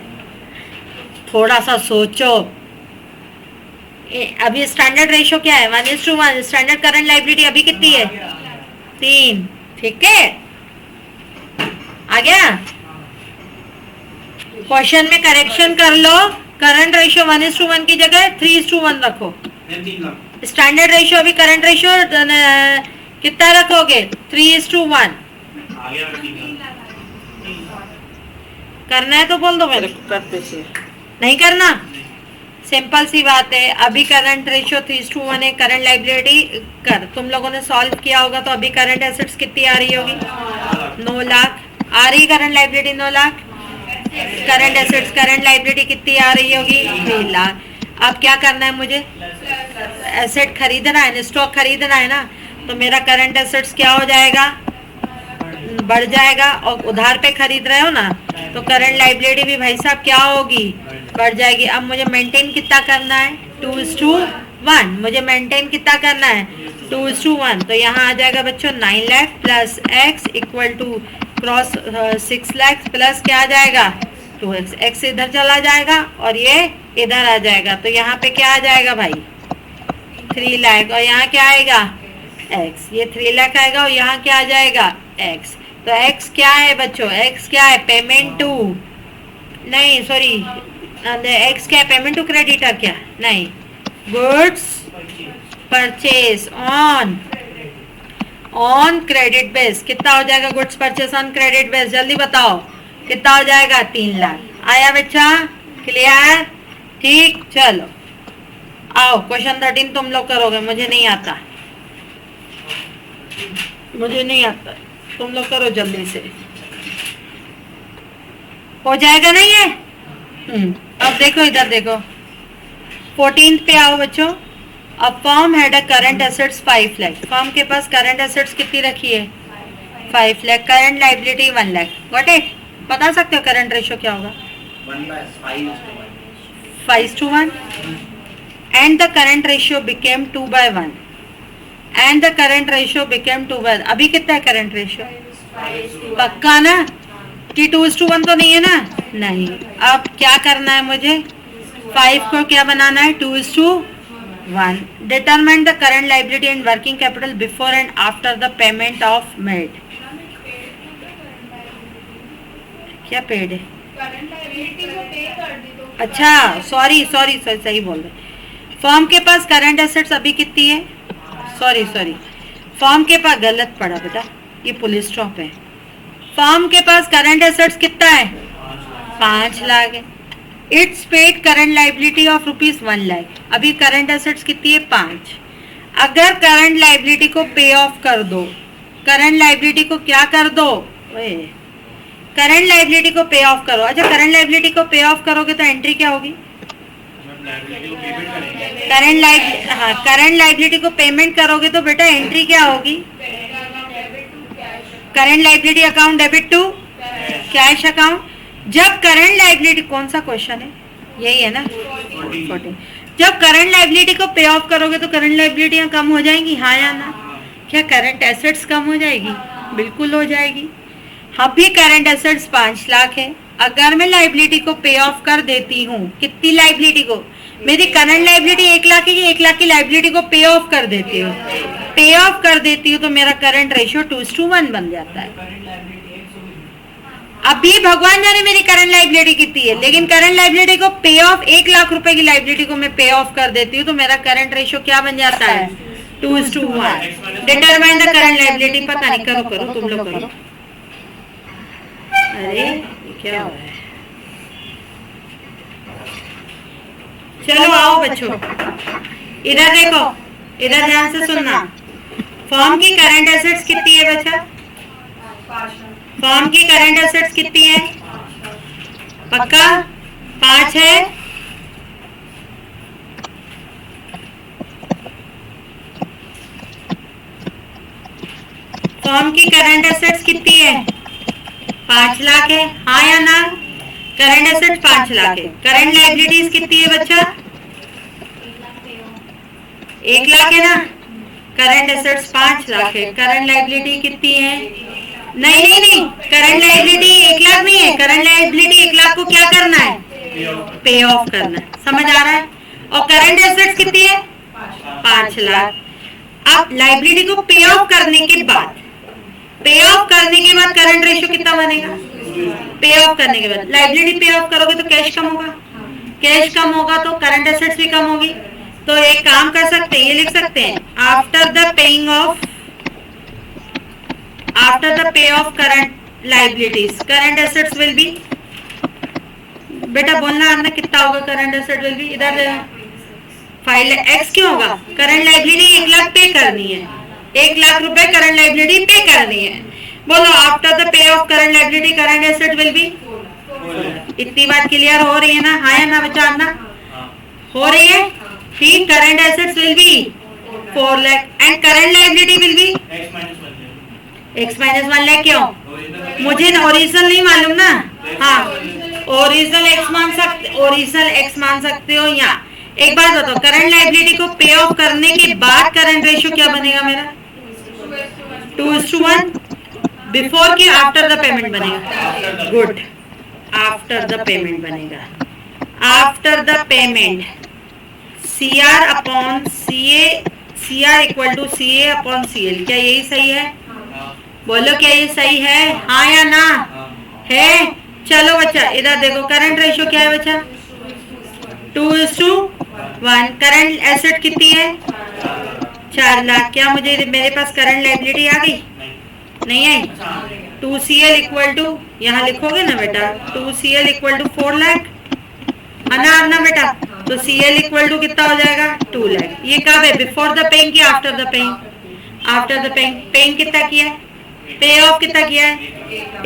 थोड़ा सा सोचो. अभी स्टैंडर्ड रेशो क्या है, 1:1. स्टैंडर्ड करंट लायबिलिटी अभी कितनी है, 3. ठीक है, आ गया. क्वेश्चन में करेक्शन कर लो, करंट रेशो 1:1 की जगह 3:1 रखो. स्टैंडर्ड रेशो अभी करंट रेशो कितना रखोगे, 3:1. करना है तो बोल दो मेरे को, करते से नहीं करना, सिंपल सी बात है. अभी करंट रेशो 3:1 है. करंट लायबिलिटी कर, तुम लोगों ने सॉल्व किया होगा तो अभी करंट एसेट्स कितनी आ रही होगी, 9 लाख आ रही. Current liability 9 lakh, current assets current liability कितनी आ रही होगी, 3 लाख. अब क्या करना है मुझे, एसेट खरीदना है, स्टॉक खरीदना है ना, तो मेरा करंट एसेट्स क्या हो जाएगा, बढ़ जाएगा. और उधार पे खरीद रहे हो ना, तो करंट लायबिलिटी भी भाई साहब क्या होगी, बढ़ जाएगी. अब मुझे मेंटेन कितना करना है, 2:1. मुझे मेंटेन कितना करना है, 2:1. तो यहाँ आ जाएगा बच्चों 9 lakh plus x equal to cross 6 lakh plus क्या आ जाएगा, 2x. एक्स इधर चला जाएगा और ये इधर आ जाएगा, तो यहाँ पे क्या आ जाएगा भाई, 3 लाख. और यहाँ क्या आएगा, x. ये 3 लाख आएगा और यहाँ क्या आ जाएगा, x. तो x क्या है बच्चों, x क्या है, पेमेंट टू, नहीं सॉरी, x क्या है, पेमेंट टू क्रेडिटर, क्या नहीं, goods purchase on credit base. कितना हो जाएगा, goods purchase on credit base, जल्दी बताओ कितना हो जाएगा, 3 लाख. आया बच्चा, क्लियर, ठीक. चलो आओ, क्वेश्चन 13 तुम लोग करोगे, मुझे नहीं आता, तुम लोग करो जल्दी से, हो जाएगा ना ये. अब देखो, इधर देखो, 14th पे आओ बच्चों. अब firm had a current assets 5 lakh. Firm के पास करंट एसेट्स कितनी रखी है, 5 lakh. Current liability 1 lakh. Got it. बता सकते हो करंट रेशो क्या होगा, 5:1. And the current ratio became 2:1. And the current ratio became 2:1. अभी कितना है करंट रेशियो, पक्का ना कि 2:1 तो नहीं है ना, नहीं. अब क्या करना है मुझे, 5 को क्या बनाना है, 2:1. Determine the current liability and working capital before and after the payment of made. क्या पेड है, अच्छा सॉरी सही बोल रहे. फर्म के पास करंट एसेट्स अभी कितनी है, सॉरी फर्म के पास, गलत पड़ा बेटा, ये पुलिस स्टॉप है. फर्म के पास करंट एसेट्स कितना है, 5 लाख है. It's paid current liability of ₹1 lakh. अभी करंट एसेट्स कितनी है, 5. अगर करंट लायबिलिटी को पे ऑफ कर दो, करंट लायबिलिटी को क्या कर दो, करंट लाइबिलिटी को पे ऑफ करो। अच्छा, करंट लाइबिलिटी को पे ऑफ करोगे तो एंट्री क्या होगी? करंट लाइबिलिटी को पेमेंट करोगे तो बेटा एंट्री क्या होगी? Current liability account debit to cash account. जब करंट लाइबिलिटी, कौन सा क्वेश्चन है? यही है ना, 14। जब करंट लाइबिलिटी को पे ऑफ करोगे तो करंट लाइबिलिटियां कम हो जाएंगी, हाँ या ना? क्या करंट एसेट्स कम हो जाएगी? बिल्कुल हो जाएगी। अभी करंट एसेट्स 5 लाख है, अगर मैं लाइबिलिटी को पे ऑफ कर देती हूँ, कितनी लाइबिलिटी को? मेरी करंट लाइबिलिटी 1 लाख है, 1 लाख की लाइबिलिटी को पे ऑफ कर देती हूँ, पे ऑफ कर देती हूँ तो मेरा करंट रेशियो 2:1 बन जाता है। अभी भगवान जाने मेरी करंट लाइबिलिटी कितनी है, लेकिन करंट लाइबिलिटी को पे ऑफ 1 लाख रुपए की लाइबिलिटी को मैं पे ऑफ कर देती हूँ तो मेरा करंट रेशियो क्या बन जाता है? 2:1। Determine the current liability. पता नहीं, करो तुम लोग करो। अरे क्या हो रहा है? चलो आओ बच्चों, इधर देखो, इधर ध्यान से सुनना। फर्म की करंट एसेट्स कितनी है बच्चा? फर्म की करंट एसेट्स कितनी है? पक्का 5 है। फर्म की करंट एसेट्स कितनी है? 5 लाख है, हाँ या ना? करंट एसेट्स 5 लाख है। करंट लाइबिलिटीज कितनी है बच्चा? 1 लाख है ना? करंट एसेट्स 5 लाख है। करंट लाइबिलिटी कितनी है? नहीं, करंट लाइबिलिटी 1 लाख नहीं है। करंट लाइबिलिटी 1 लाख को क्या करना है? पे ऑफ करना है। समझ आ रहा है? और करंट एसेट्स कितनी है? 5 लाख। अब लाइबिलिटी को पे ऑफ करने के बाद करंट रेशियो कितना बनेगा? पे ऑफ करने के बाद लाइबिलिटी पे ऑफ करोगे तो कैश कम होगा, कैश कम होगा तो करंट एसेट्स भी कम होगी। तो एक काम कर सकते हैं, ये लिख सकते हैं, after the pay of current liabilities current assets will be, बेटा बोलना आपने कितना होगा करंट एसेट विल बी? इधर 5 लाख। एक्स क्यों होगा? करंट लाइबिलिटी 1 लाख पे करनी है, 1 लाख रुपए करंट लाइबिलिटी पे करनी है। बोलो after the pay of current liability current asset will be. इतनी बात क्लियर हो रही है ना? हाँ या ना बच्चा? ना हो रही है? ठीक। Current assets will be 4 lakh and current liability will be x minus 1 lakh. क्यों? मुझे ओरिजिनल नहीं मालूम ना। हाँ, ओरिजिनल x मान सकते हो। या एक बात बताओ, करंट लाइबिलिटी को पे ऑफ करने के बाद करंट रेशियो क्या बनेगा मेरा? 2:1। बिफोर की आफ्टर द पेमेंट बनेगा? गुड, आफ्टर द पेमेंट बनेगा। After the payment CR upon CA, CR equal to CA upon CL। क्या यही सही है? बोलो क्या ये सही है? हाँ या ना? है। चलो बच्चा इधर देखो, करंट रेशियो क्या है बच्चा? 2:1। करंट एसेट कितनी है? 4 लाख। क्या मुझे मेरे पास करंट लाइबिलिटी आ गई? नहीं आई। 2CL इक्वल टू, यहाँ लिखोगे ना बेटा, 2CL इक्वल टू 4 लाख। आना बेटा, तो CL इक्वल टू कितना हो जाएगा? 2 लाख। ये कब है? बिफोर द पेइंग की after the paying? After the paying. Paying कितना किया है? पे ऑफ कितना किया है?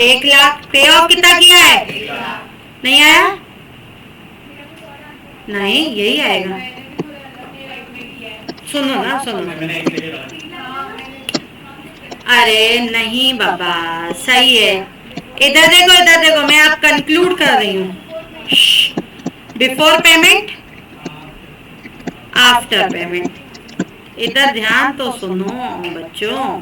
1 लाख। पे ऑफ कितना किया है? नहीं आया? नहीं, यही आएगा। सुनो ना, सुनो। अरे नहीं बाबा, सही है। इधर देखो, मैं आप कंक्लूड कर रही हूँ। Before payment, after payment. इधर ध्यान तो सुनो बच्चों।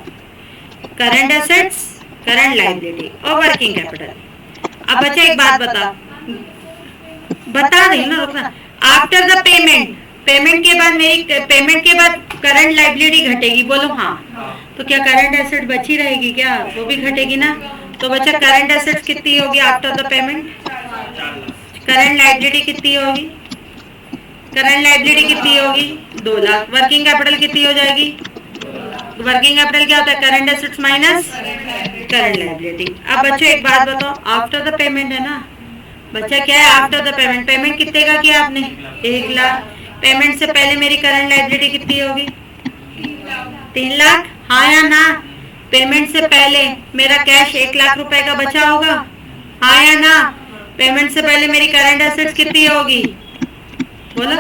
करंट एसेट्स, करंट लाइबिलिटी और वर्किंग कैपिटल। अब बच्चा एक बात बता रही ना, रुकना। आफ्टर द पेमेंट, पेमेंट के बाद करंट लाइबिलिटी घटेगी। बोलो हाँ। तो क्या करंट एसेट बची रहेगी क्या? वो भी घटेगी ना। तो बच्चा करंट एसेट्स कितनी होगी after the payment? Current liability कितनी होगी? करंट लाइबिलिटी कितनी होगी? 2 लाख। वर्किंग कैपिटल कितनी हो जाएगी? वर्किंग कैपिटल क्या होता है? Current assets minus current liability. अब बच्चों एक बात बताओ, आफ्टर द पेमेंट है ना बच्चा? क्या है आफ्टर द पेमेंट? पेमेंट कितने का किया आपने? 1 लाख। पेमेंट से पहले मेरी करंट लाइबिलिटी कितनी होगी? 3 लाख। हाँ या ना? पेमेंट से पहले मेरा कैश 1 लाख रुपए का बचा होगा, हाँ या ना? पेमेंट से पहले मेरी करंट एसेट्स कितनी होगी? बोलो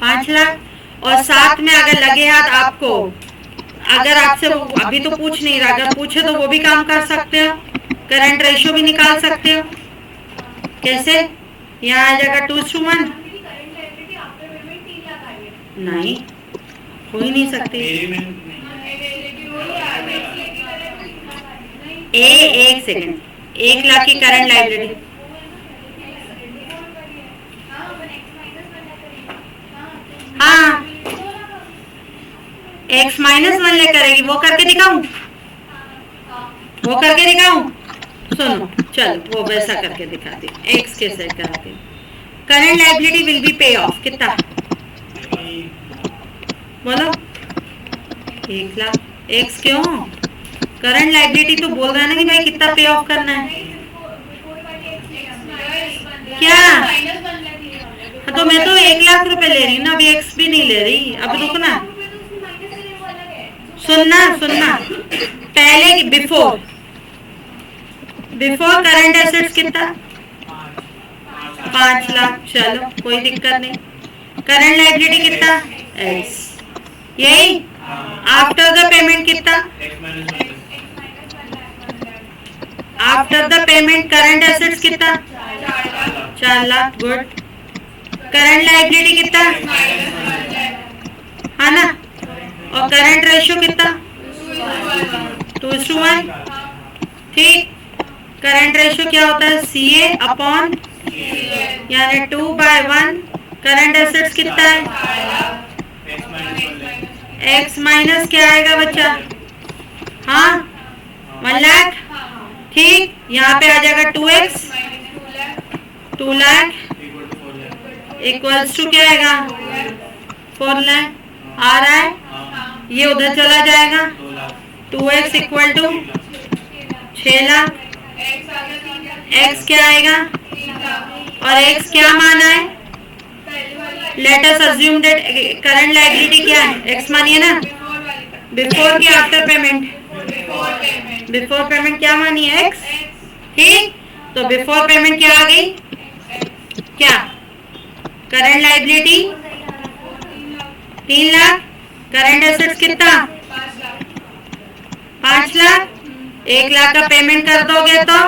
5 लाख। और साथ में अगर लगे हाथ आपको, अगर आपसे वो अभी तो पूछ नहीं रहा, अगर पूछे तो वो भी काम कर सकते हो, करंट रेशियो भी निकाल सकते हो। कैसे? यहाँ आ जाएगा 2:1। नहीं, हो ही नहीं सकती। एक सेकंड, 1 लाख की करंट लाइबिलिटी, हाँ x -1 ले करेगी, वो करके दिखाऊं? वो करके दिखाऊं? सुनो, चलो वो वैसा करके दिखाती हूँ, x के सेट कराती हूँ। करंट लाइबिलिटी विल बी पे ऑफ कितना? बोलो 1 लाख। x क्यों? करंट लाइबिलिटी तो बोल रहा है ना कि भाई कितना पे ऑफ करना है। क्या? तो मैं तो 1 लाख रुपए ले रही हूँ ना, अभी x भी नहीं ले रही, अब रुकना, सुनना पहले बिफोर करंट एसेट्स कितना? 5 लाख। चलो कोई दिक्कत नहीं। करंट लाइबिलिटी कितना? x। यही आफ्टर द पेमेंट कितना? After the payment current assets कितना? 4 लाख। गुड। करंट लाइबिलिटी कितना? है ना? और करंट रेशियो कितना? 2:1। ठीक। करंट रेशियो क्या होता है? CA अपॉन, यानी 2/1। करंट एसेट्स कितना है? x माइनस क्या आएगा बच्चा? हाँ 1 लाख। ठीक, यहाँ पे आ जाएगा 2x, 2 लाख इक्वल्स टू क्या आएगा? 4 लाख। आ रहा है? ये उधर चला जाएगा, 2x equal to 6 lakh. x क्या आएगा? और x क्या माना है? Let us assume that current liability क्या है? x मानिए ना, बिफोर की आफ्टर पेमेंट? बिफोर पेमेंट क्या मानी है? x। ठीक, तो बिफोर पेमेंट क्या आ गई? क्या? Current liability 3 lakh. Current assets कितना? 5 लाख। 1 लाख का पेमेंट कर दोगे तो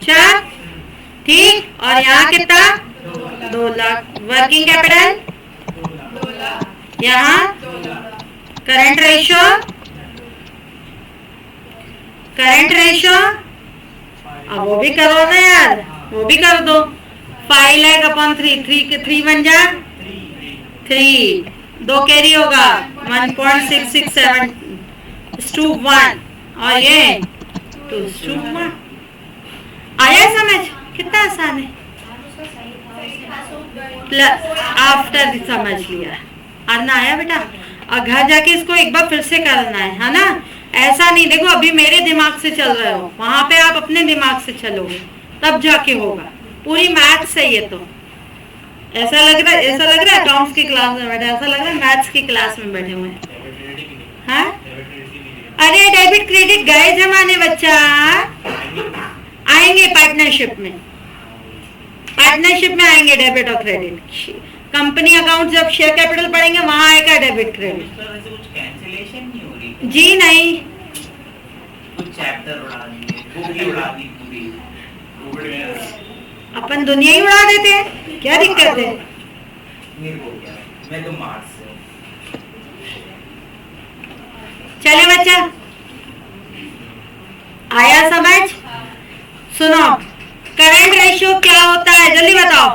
4। ठीक, और यहाँ कितना? 2 लाख। वर्किंग कैपिटल यहाँ करंट रेशियो, अब वो भी करो ना यार, वो भी कर दो। 5 लाख अपॉन 3, 3 बन जा 3, 2 कैरी होगा 1.667 टू 1, और ये 2:1। आया समझ? कितना आसान है। आफ्टर समझ लिया, आना आया बेटा। और घर जाके इसको एक बार फिर से करना है ना? ऐसा नहीं देखो अभी मेरे दिमाग से चल रहे हो, वहां पे आप अपने दिमाग से चलोगे तब जाके होगा। पूरी मैथ्स है ये तो। ऐसा लग रहा है अकाउंट्स की क्लास में बैठे, ऐसा लग रहा है मैथ्स की क्लास में बैठे हुए हैं। हाँ? अरे डेबिट क्रेडिट गए जमाने बच्चा, आएंगे पार्टनरशिप में आएंगे डेबिट और क्रेडिट। कंपनी अकाउंट जब शेयर कैपिटल पढ़ेंगे वहां आएगा डेबिट क्रेडिट। कुछ कैंसिलेशन नहीं हो रही? जी नहीं, कुछ चैप्टर उड़ा दिए, बुक ही उड़ा दी पूरी। अपन दुनिया ही उड़ा देते हैं, क्या दिक्कत है? मैं तो मार्च से। चले बच्चा, आया समझ? सुनो, करंट रेशियो क्या होता है जल्दी बताओ?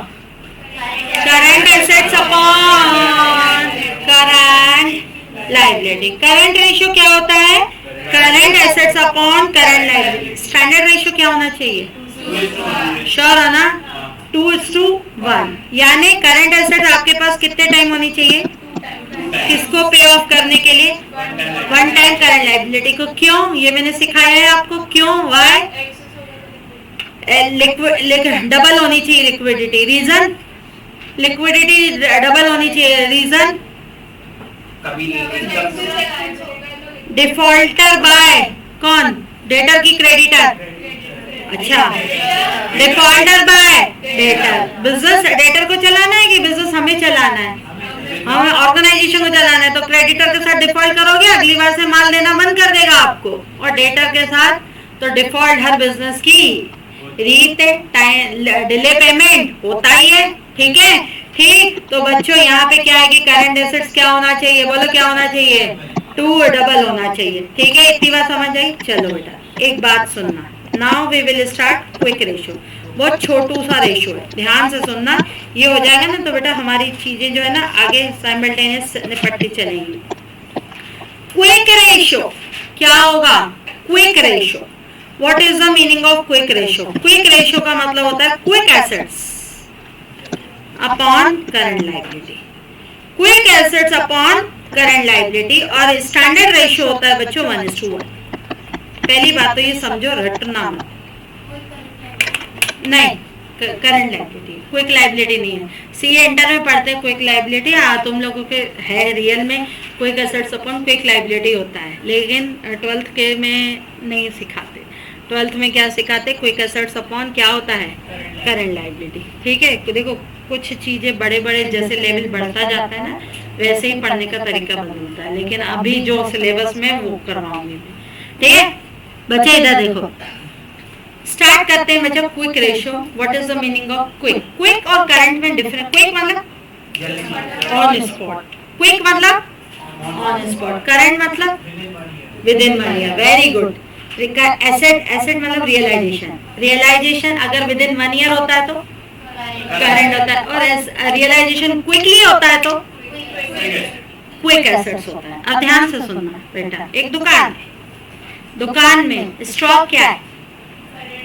Current assets upon current liability. Current ratio क्या होता है? Current assets upon current liability. Standard ratio क्या होना चाहिए? श्योर है ना? 2:1। यानी करंट एसेट्स आपके पास कितने टाइम होनी चाहिए किसको पे ऑफ करने के लिए? 1 टाइम करंट लायबिलिटी को। क्यों? ये मैंने सिखाया है आपको। क्यों? वाई? डबल होनी चाहिए लिक्विडिटी। रीजन? लिक्विडिटी डबल होनी चाहिए। रीजन? डिफॉल्टर बाय कौन? डेटर की क्रेडिटर। अच्छा, defaulter bye debtor. Business debtor को चलाना है कि बिजनेस हमें चलाना है? हमें ऑर्गेनाइजेशन को चलाना है। तो क्रेडिटर के साथ डिफॉल्ट करोगे, अगली बार से माल देना बंद कर देगा आपको। और डेटर के साथ तो डिफॉल्ट हर बिजनेस की रीत है, डिले पेमेंट होता ही है। ठीक है, ठीक। तो बच्चों यहाँ पे क्या है कि करंट एसेट्स क्या होना चाहिए? बोलो क्या होना चाहिए? 2 डबल होना चाहिए। ठीक है, इतनी बात समझ आई? चलो बेटा एक बात सुनना, now we will start quick ratio. बहुत छोटू सा रेशो है, ध्यान से सुनना। ये हो जाएगा ना तो बेटा हमारी चीजें जो है ना आगे साइमल्टेनियस निपटती चलेंगी। क्विक रेशो क्या होगा? Quick ratio, what is the meaning of quick ratio? Quick ratio का मतलब होता है quick assets upon current liability. Quick assets upon current liability. और स्टैंडर्ड रेशो होता है बच्चों 1:1। पहली बात तो ये समझो, रटना मत। नहीं, करंट लायबिलिटी, क्विक लायबिलिटी नहीं है। सीए इंटर में पढ़ते हैं क्विक लायबिलिटी। तुम लोगों के है रियल में quick assets upon quick liability होता है, लेकिन 12th के में नहीं सिखाते। 12th में क्या सिखाते? क्विक एसेट्स अपॉन क्या होता है? Current liability. ठीक है, देखो कुछ चीजें बड़े बड़े जैसे लेवल बढ़ता जाता है ना, वैसे ही पढ़ने का तरीका बदलता है। लेकिन अभी जो सिलेबस में वो करवाऊंगी। ठीक है बच्चे, इधर देखो, स्टार्ट करते हैं बच्चों quick ratio. What is the meaning of quick? Quick और करंट में डिफरेंस। क्विक मतलब ऑन स्पॉट, क्विक मतलब ऑन स्पॉट, करंट मतलब with in 1 year. Very good. Asset, asset मतलब रियलाइजेशन। रियलाइजेशन अगर विद इन 1 ईयर होता है तो करंट होता है, और रियलाइजेशन क्विकली होता है तो क्विक एसेट्स होता है। अब ध्यान से सुनना बेटा, एक दुकान है, दुकान में स्टॉक क्या है?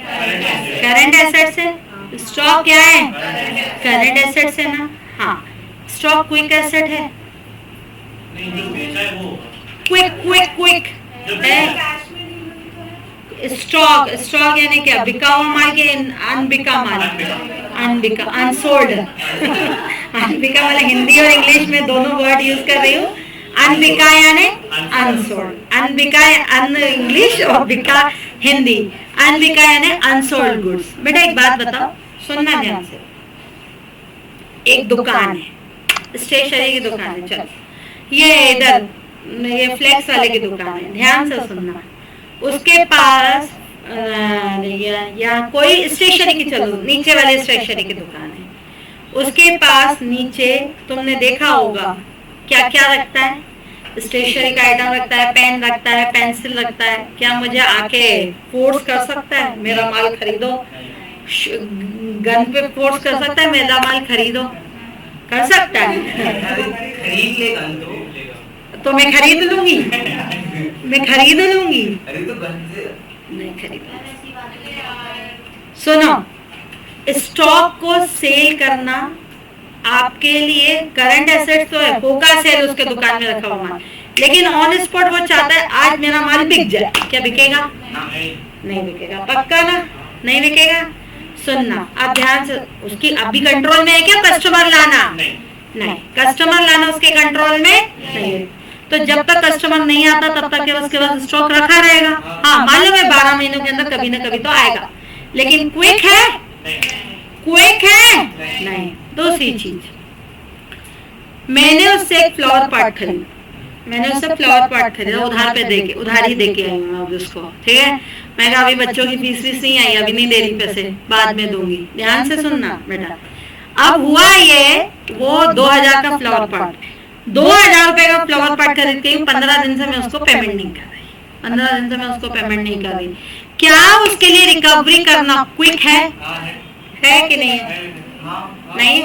करंट एसेट्स है। स्टॉक क्या है? करंट एसेट्स है ना। हाँ, स्टॉक क्विक एसेट है। क्विक क्विक क्विक है। स्टॉक, स्टॉक यानी क्या? बिका हुआ माल के अनबिका माल, अनबिका, अनसोल्ड। अनबिका वाले हिंदी और इंग्लिश में दोनों वर्ड यूज कर रही हूँ। अनबिका यानी अनसोल्ड, अनबिका अन इंग्लिश और बिका हिंदी। अनबिका यानी अनसोल्ड गुड्स। बेटा एक बात बताओ, सुनना ध्यान से। एक दुकान है, स्टेशनरी की दुकान है। चलो ये इधर ये फ्लेक्स वाले की दुकान है, ध्यान से सुनना। उसके पास या कोई स्टेशनरी की, चलो नीचे वाले स्टेशनरी की दुकान है। उसके पास नीचे तुमने देखा होगा क्या क्या रखता है? स्टेशनरी का आइटम रखता है, पेन रखता है, पेंसिल रखता है। क्या मुझे आके फोर्स कर सकता है मेरा माल खरीदो? गन पे फोर्स कर सकता है मेरा माल खरीदो? कर सकता है? खरीद ले गन तो मैं खरीद लूंगी, मैं खरीद लूंगी। अरे तो गन से नहीं खरीद। सुनो, स्टॉक को सेल करना आपके लिए करंट एसेट तो है, होगा सेल उसके दुकान में रखा हुआ माल, लेकिन ऑन स्पॉट वो चाहता है आज मेरा माल बिक जाए। क्या बिकेगा? नहीं बिकेगा। पक्का ना? नहीं बिकेगा। सुनना अब ध्यान से, उसकी अभी कंट्रोल में है क्या कस्टमर लाना? नहीं, कस्टमर लाना उसके कंट्रोल में नहीं है। तो जब तक कस्टमर नहीं आता तब तक उसके पास स्टॉक रखा रहेगा। हाँ, मालूम है 12 महीनों के अंदर कभी ना कभी तो आएगा, लेकिन क्विक है? क्विक है? नहीं। दूसरी चीज, मैंने उससे एक फ्लावर पॉट खरीदा, मैंने उससे फ्लावर पॉट खरीदा उधार पे देके, उधार ही देके आई हूँ मैं उसको। ठीक है, मैं कहा अभी बच्चों की फीस नहीं आई, अभी नहीं दे रही पैसे, बाद में दूंगी। ध्यान से सुनना बेटा। अब हुआ ये, वो 2000 का फ्लावर पॉट, 2000 रुपए का फ्लावर पॉट खरीद के 15 दिन से मैं उसको पेमेंट नहीं कर रही, 15 दिन से मैं उसको पेमेंट नहीं कर रही। क्या उसके लिए रिकवरी करना क्विक है कि नहीं? नहीं।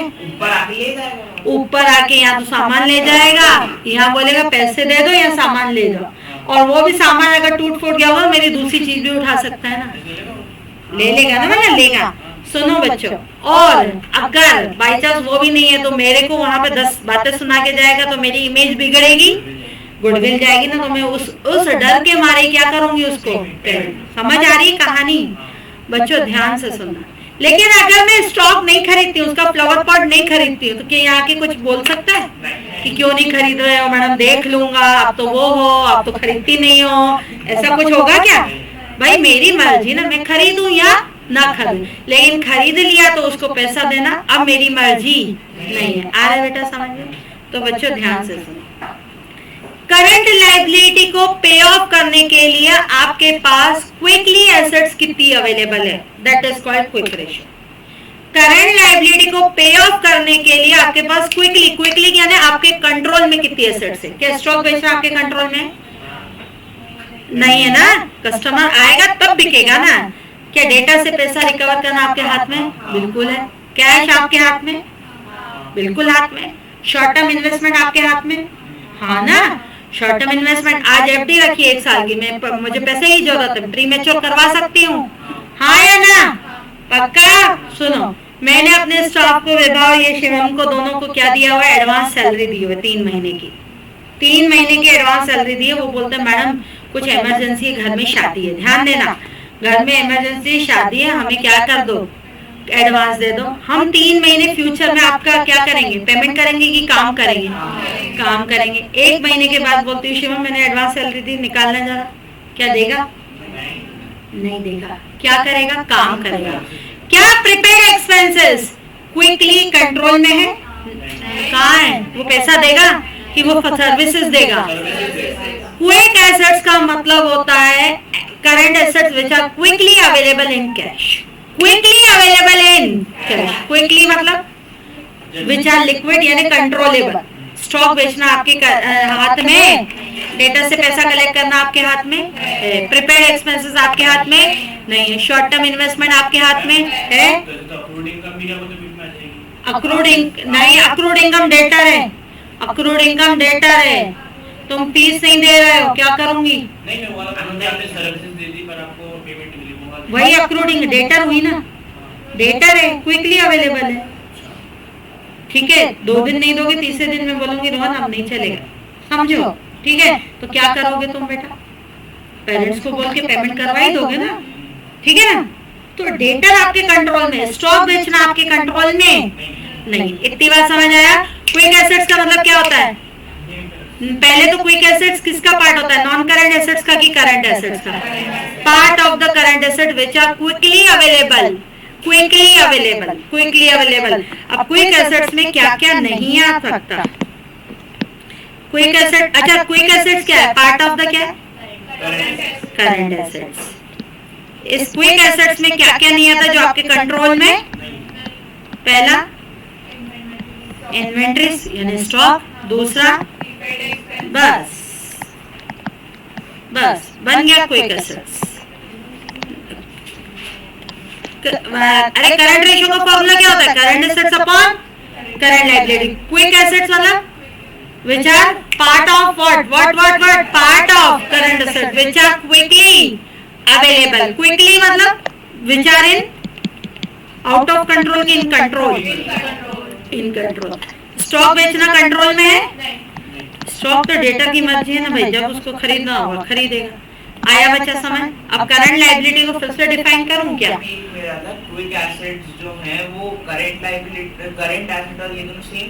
ऊपर आके यहाँ तो सामान ले जाएगा, यहाँ बोलेगा पैसे दे दो या सामान ले जाओ, और वो भी सामान अगर टूट फूट गया होगा मेरी दूसरी चीज भी उठा सकता है ना, ले लेगा ना, मतलब लेगा। सुनो बच्चों, और अगर बाई चांस वो भी नहीं है तो मेरे को वहां पे 10 बातें सुना के जाएगा तो मेरी इमेज बिगड़ेगी, गुडविल जाएगी ना, तो मैं उस डर के मारे क्या करूंगी उसको। समझ आ रही है कहानी बच्चों? ध्यान से सुनना। लेकिन अगर मैं स्टॉक नहीं खरीदती हूँ, उसका फ्लावर पॉट नहीं खरीदती हूँ, तो क्या यहाँ के कुछ बोल सकता है कि क्यों नहीं खरीद रहे हो मैडम, देख लूंगा, आप तो वो हो, आप तो खरीदती नहीं हो, ऐसा कुछ होगा क्या? भाई मेरी मर्जी ना, मैं खरीदूं या ना खरीद, लेकिन खरीद लिया तो उसको पैसा देना अब मेरी मर्जी नहीं है। आ रहा है बेटा समझ में? तो बच्चों ध्यान से सुनो, करंट लायबिलिटी को पे ऑफ करने के लिए आपके पास क्विकली एसेट्स कितनी अवेलेबल है, that is called quick ratio. Current liability को पे ऑफ करने के लिए आपके पास क्विकली यानी आपके कंट्रोल में कितनी एसेट्स है? क्या स्टॉक बेचना आपके कंट्रोल में नहीं है ना? कस्टमर आएगा तब बिकेगा ना। क्या डेटा से पैसा रिकवर करना आपके हाथ में? बिल्कुल है। कैश आपके हाथ में? बिल्कुल हाथ में। शॉर्ट टर्म इन्वेस्टमेंट आपके हाथ में? हाँ ना। शॉर्ट टर्म इन्वेस्टमेंट आज एफडी रखी 1 साल की, मैं मुझे पैसे की जरूरत है, प्री मैच्योर करवा सकती हूँ, हाँ या ना? पक्का? सुनो, मैंने अपने स्टाफ को, विभाग ये शिवम को, दोनों को क्या दिया हुआ है? एडवांस सैलरी दी हुई है 3 महीने की। 3 महीने की एडवांस सैलरी दी है। वो बोलते हैं मैडम कुछ इमरजेंसी है, घर में शादी है, ध्यान देना, घर में इमरजेंसी शादी है, हमें क्या कर दो, एडवांस दे दो। हम 3 महीने फ्यूचर में आपका क्या करेंगे? पेमेंट करेंगे कि काम करेंगे? काम करेंगे। 1 महीने के बाद बोलती हूँ शिवम मैंने एडवांस सैलरी दी, निकालना जरा, क्या देगा? नहीं देगा। क्या करेगा? काम करेगा। क्या प्रीपेड एक्सपेंसेस क्विकली कंट्रोल में है? कहाँ है? वो पैसा देगा कि वो सर्विसेज देगा? क्विक एसेट्स का मतलब होता है current assets which are quickly available in cash. Quickly available in cash, quickly मतलब व्हिच आर लिक्विड यानी कंट्रोलेबल। स्टॉक बेचना आपके हाथ में, डेटा से पैसा कलेक्ट करना आपके हाथ में, प्रीपेड एक्सपेंसेस आपके हाथ में नहीं है, शॉर्ट टर्म इन्वेस्टमेंट आपके हाथ में है। अक्रूड नहीं, अक्रूड इनकम डेटर है, अक्रूड इनकम डेटर है। तुम फीस नहीं दे रहे हो, क्या करूंगी? वही अक्रूडिंग डेटर हुई ना, डेटर है, क्विकली अवेलेबल है। ठीक है, 2 दिन नहीं दोगे, तीसरे दिन में बोलूंगी रोहन अब नहीं चलेगा, समझो? ठीक है, तो क्या करोगे तुम बेटा? पेरेंट्स को बोल के पेमेंट करवा ही दोगे ना, ठीक है ना? तो डेटर आपके कंट्रोल में, स्टॉक बेचना आपके कंट्रोल में नहीं। इतनी बात समझ आया? क्विक एसेट्स का मतलब क्या होता है? पहले तो क्विक एसेट्स किसका पार्ट होता है? नॉन करंट एसेट्स का कि करंट एसेट्स का? Part of the current asset which are quickly available, quickly available, quickly available. अब क्विक एसेट्स में क्या क्या नहीं आ सकता? क्विक एसेट, अच्छा क्विक एसेट्स क्या है? पार्ट ऑफ द क्या है? Current assets. इस क्विक एसेट्स में क्या क्या नहीं आता जो आपके कंट्रोल में? पहला इन्वेंट्रीज यानी स्टॉक, दूसरा बस बन गया क्विक एसेट्स। अरे करंट रेशियो का फॉर्मूला क्या होता है? Current assets upon current liability. Quick assets मतलब which are part of what part of current asset which are quickly available। quickly मतलब which are in out of control की in control। Stock बेचना control में है? Stock तो data की मर्जी है ना भाई, जब उसको खरीदना होगा खरीदेगा। आया बच्चा समझ? अब करंट लायबिलिटी को फिर से डिफाइन करूं क्या? क्विक एसेट्स जो है वो करंट लायबिलिटी, करंट एसेट और ये दोनों सेम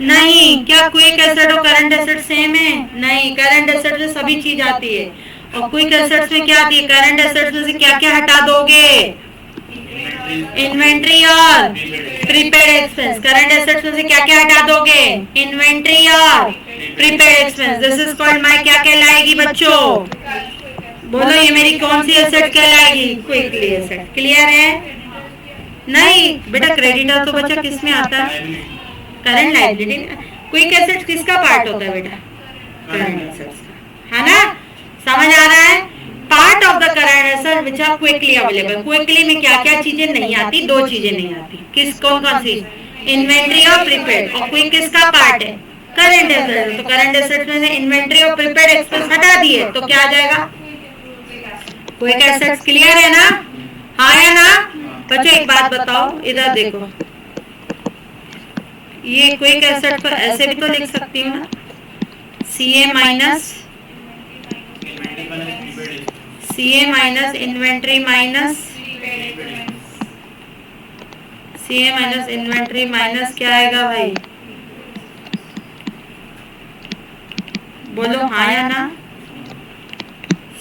नहीं। क्या क्विक एसेट और करंट एसेट सेम है? नहीं, करंट एसेट में सभी चीज आती है और क्विक एसेट्स में क्या आती है? करंट एसेट्स में से क्या क्या हटा दोगे? इन्वेंट्री और प्रीपेड एक्सपेंस। करंट एसेट्स में से क्या क्या हटा दोगे? इन्वेंट्री और prepaid expense. This is called my क्या कहलाएगी बच्चों? बोलो ये मेरी कौन सी एसेट कहलाएगी? Quickly asset. क्लियर है? नहीं बेटा, क्रेडिटर तो बच्चा किस में आता है? Current liability. क्विक एसेट्स किसका पार्ट होता है बेटा? करंट एसेट्स का, है ना? समझ आ रहा है? Part of the current asset which are quickly available. Quickly में क्या क्या चीजें नहीं आती? 2 चीजें नहीं आती। किस कौन कौन सी? इन्वेंट्री और प्रीपेड। और क्विक किसका पार्ट है? Current asset. तो करंट एसेट में से इन्वेंट्री और प्रीपेड एक्सपेंस हटा दिए तो क्या आ जाएगा? Quick assets. क्लियर है ना? हाँ या ना? बच्चों एक बात बताओ, इधर देखो, ये क्विक एसेट को ऐसे भी तो लिख सकती हूँ ना, CA माइनस इन्वेंट्री माइनस क्या आएगा भाई? बोलो हाँ या ना?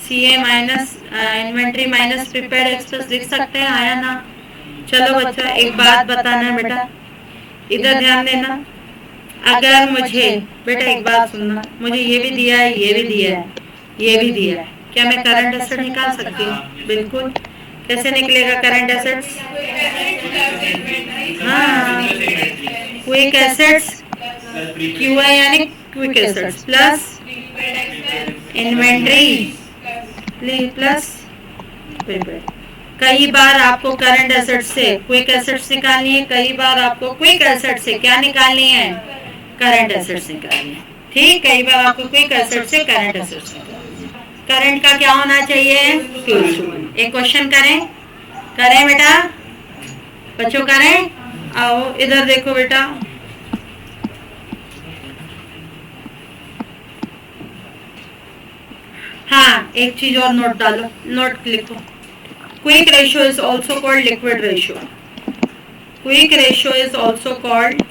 CA minus inventory minus prepared expense लिख सकते हैं, आया ना? चलो बच्चा एक बात बताना है बेटा, इधर ध्यान देना। अगर मुझे बेटा एक बात सुनना, मुझे ये भी दिया है, ये भी दिया है, ये भी दिया है, क्या मैं करंट एसेट निकाल सकती हूँ? बिल्कुल। कैसे निकलेगा करंट एसेट्स? हाँ, क्विक एसेट्स QI यानी quick assets plus inventory plus prepared. कई बार आपको करंट एसेट से क्विक एसेट्स निकालनी है, कई बार आपको क्विक एसेट से क्या निकालनी है? करंट एसेट्स निकालनी है। ठीक, कई बार आपको क्विक एसेट से करंट एसेट्स निकालनी है। करंट का क्या होना चाहिए? एक क्वेश्चन करें बेटा, बच्चों करें। आओ इधर देखो बेटा, हाँ एक चीज और नोट डालो, नोट लिखो। Quick ratio is also called liquid ratio. Quick ratio is also called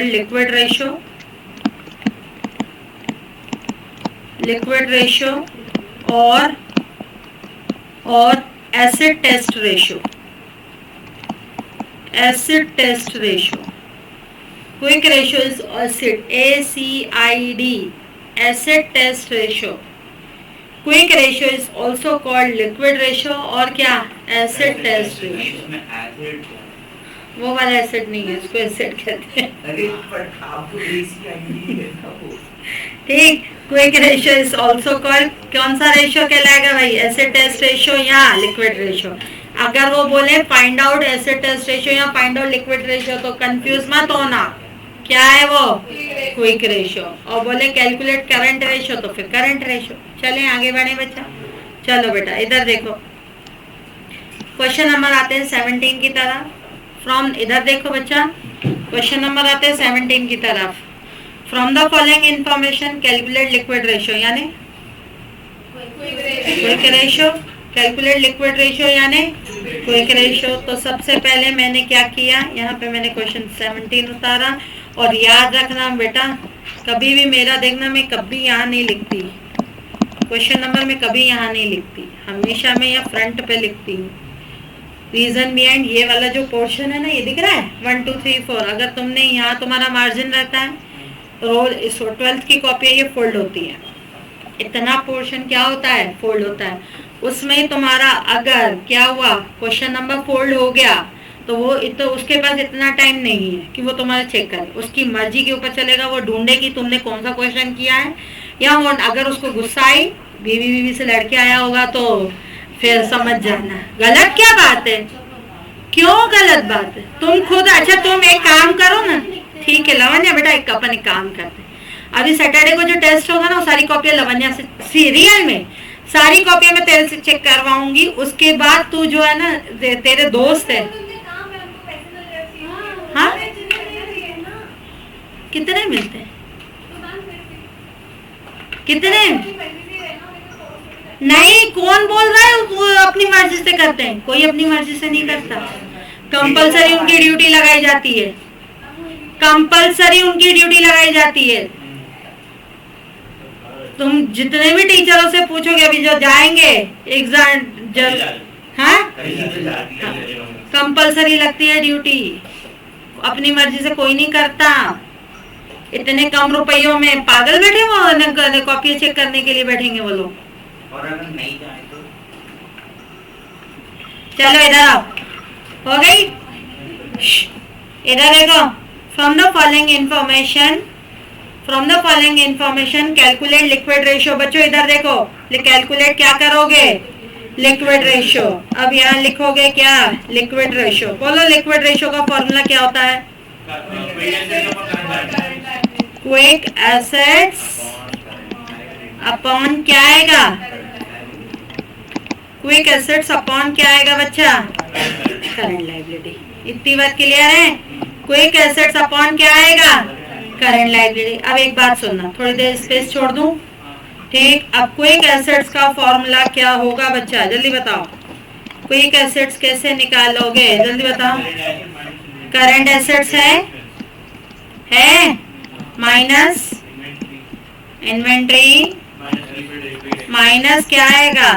liquid ratio. Liquid ratio और acid test ratio. Acid test ratio. Quick ratio is acid, ACID, acid test ratio. Quick ratio is also called liquid ratio और क्या? Acid test ratio. वो वाला acid नहीं है, उसको acid कहते हैं। ठीक, quick ratio is also called, कौन सा रेशियो कहलाएगा भाई? एसिड टेस्ट रेशियो या लिक्विड रेशियो। अगर वो बोले find out acid test ratio या फाइंड आउट लिक्विड रेशियो तो कंफ्यूज मत होना, क्या है वो? Quick ratio. और बोले कैलकुलेट करंट रेशियो तो फिर करंट रेशियो। चलें आगे बढ़े बच्चा। चलो बेटा इधर देखो, क्वेश्चन नंबर आते हैं 17 की तरफ। फ्रॉम, इधर देखो बच्चा, क्वेश्चन नंबर आते हैं 17 की तरफ। From the following information calculate liquid ratio यानी quick ratio. Calculate liquid ratio यानी क्विक रेशियो। तो सबसे पहले मैंने क्या किया, यहाँ पे मैंने क्वेश्चन 17 उतारा। और याद रखना बेटा, कभी भी मेरा देखना, मैं कभी यहाँ नहीं लिखती क्वेश्चन नंबर, में कभी यहाँ नहीं लिखती, हमेशा मैं यहाँ फ्रंट पे लिखती हूँ। रीजन बिहाइंड ये वाला जो पोर्शन है ना, ये दिख रहा है 1 2 3 4, अगर तुमने यहाँ तुम्हारा मार्जिन रहता है, रोल 12th की कॉपी ये फोल्ड होती है, इतना पोर्शन क्या होता है? फोल्ड होता है। उसमें तुम्हारा अगर क्या हुआ, क्वेश्चन नंबर फोल्ड हो गया तो वो तो उसके पास इतना टाइम नहीं है कि वो तुम्हारा चेक करे, उसकी मर्जी के ऊपर चलेगा, वो ढूंढे कि तुमने कौन सा क्वेश्चन किया है। या वो अगर उसको गुस्सा आई, बीवी से लड़के आया होगा तो फिर समझ जाना गलत क्या बात है। क्यों गलत बात है? तुम खुद, अच्छा तुम एक काम करो ना, ठीक है लवन्या बेटा, एक अपन एक काम करते हैं, अभी सैटरडे को जो टेस्ट होगा ना, वो सारी कॉपियां लवन्या से, सीरियल में सारी कॉपियां मैं तेरे से चेक करवाऊंगी। उसके बाद तू जो है ना, तेरे दोस्त है, हाँ कितने मिलते हैं? कितने? नहीं, कौन बोल रहा है वो अपनी मर्जी से करते हैं? कोई अपनी मर्जी से नहीं करता, कंपलसरी उनकी ड्यूटी लगाई जाती है, कंपलसरी उनकी ड्यूटी लगाई जाती है। तुम जितने भी टीचरों से पूछोगे अभी जो जाएंगे एग्जाम, हाँ कंपलसरी लगती है ड्यूटी, अपनी मर्जी से कोई नहीं करता। इतने कम रुपयों में पागल बैठे वो कॉपी चेक करने के लिए बैठेंगे वो लोग। और अगर नहीं जाए तो चलो इधर आओ, हो गई? इधर देखो, from the following information calculate liquid ratio. बच्चों इधर देखो, कैलकुलेट क्या करोगे? Liquid ratio. अब यहाँ लिखोगे क्या? Liquid ratio. बोलो लिक्विड रेशियो का फॉर्मूला क्या होता है? क्विक एसेट्स अपॉन क्या आएगा? क्विक एसेट्स अपॉन क्या आएगा बच्चा? Current liability. इतनी बात क्लियर है? क्विक एसेट्स अपॉन क्या आएगा? Current liability. अब एक बात सुनना, थोड़ी देर स्पेस छोड़ दूं, ठीक? अब क्विक एसेट्स का फॉर्मूला क्या होगा बच्चा? जल्दी बताओ, क्विक एसेट्स कैसे निकालोगे? जल्दी बताओ। करंट एसेट्स है माइनस इन्वेंट्री माइनस क्या आएगा,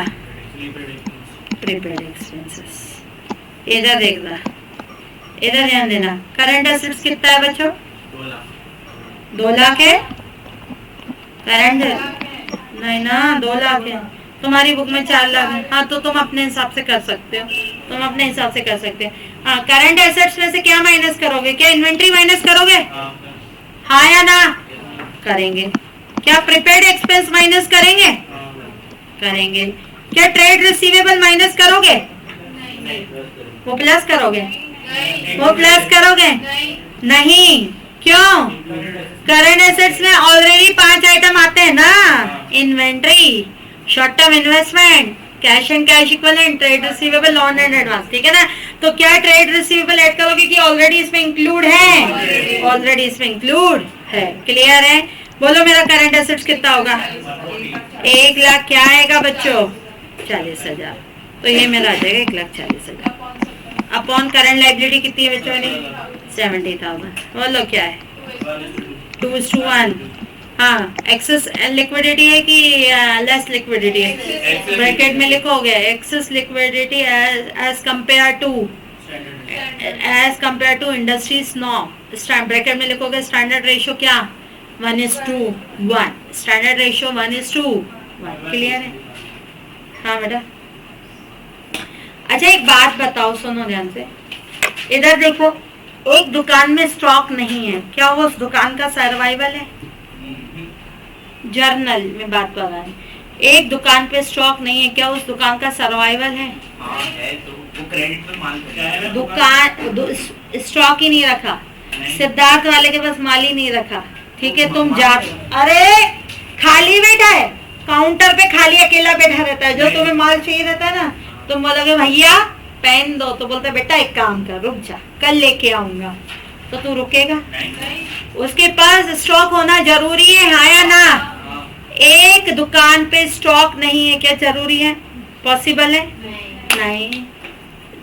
प्रीपेड एक्सपेंसेस। इधर देखना, इधर ध्यान देना। करंट एसेट्स कितना है बच्चों, 2 लाख है। करंट नहीं ना, 2 लाख है। तुम्हारी बुक में 4 लाख है। हाँ, तो तुम अपने हिसाब से कर सकते हो, तुम अपने हिसाब से कर सकते हो। हाँ, करंट एसेट्स में से क्या माइनस करोगे, क्या इन्वेंट्री माइनस करोगे, हाँ या ना करेंगे। क्या प्रीपेड एक्सपेंस माइनस करेंगे, करेंगे। क्या ट्रेड रिसीवेबल माइनस करोगे, वो प्लस करोगे, वो प्लस करोगे, नहीं। क्यों, करंट एसेट्स में ऑलरेडी 5 आइटम आते हैं ना, inventory, short term investment, cash and cash equivalent, trade receivable, loan and advance, ठीक है ना। तो क्या ट्रेड रिसीवेबल ऐड करोगे कि ऑलरेडी इसमें इंक्लूड है, ऑलरेडी इसमें इंक्लूड है। क्लियर है, बोलो मेरा करंट एसेट्स कितना होगा, 1 लाख क्या आएगा बच्चों, 40,000। तो ये मेरा आ जाएगा 1,40,000 अपॉन करंट लायबिलिटी कितनी है बच्चों ने, 70,000। बोलो क्या है, 2:1। हाँ, एक्सेस लिक्विडिटी है कि लेस लिक्विडिटी है, ब्रैकेट में लिखोगे excess liquidity as compare to industries norm, bracket में लिखोगे स्टैंडर्ड रेशियो क्या, 1:1, स्टैंडर्ड रेशियो 1:1। क्लियर है, हाँ बेटा। अच्छा एक बात बताओ, सुनो ध्यान से, इधर देखो। एक दुकान में स्टॉक नहीं है, क्या वो उस दुकान का सर्वाइवल है, जर्नल में बात कर रहा है। एक दुकान पे स्टॉक नहीं है, क्या उस दुकान का सर्वाइवल है, हाँ है, तो वो क्रेडिट पे माल है। दुकान स्टॉक ही नहीं रखा, सिद्धार्थ वाले के पास माल ही नहीं रखा, ठीक है। तुम जा, अरे खाली बैठा है काउंटर पे, खाली अकेला बैठा रहता है, जो तुम्हें माल चाहिए रहता है ना, तुम बोलोगे भैया पेन दो, तो बोलते बेटा एक काम कर, रुक जा, कल लेके आऊंगा, तो तू रुकेगा, उसके पास स्टॉक होना जरूरी है, हाँ या ना। एक दुकान पे स्टॉक नहीं है, क्या जरूरी है, पॉसिबल है, नहीं।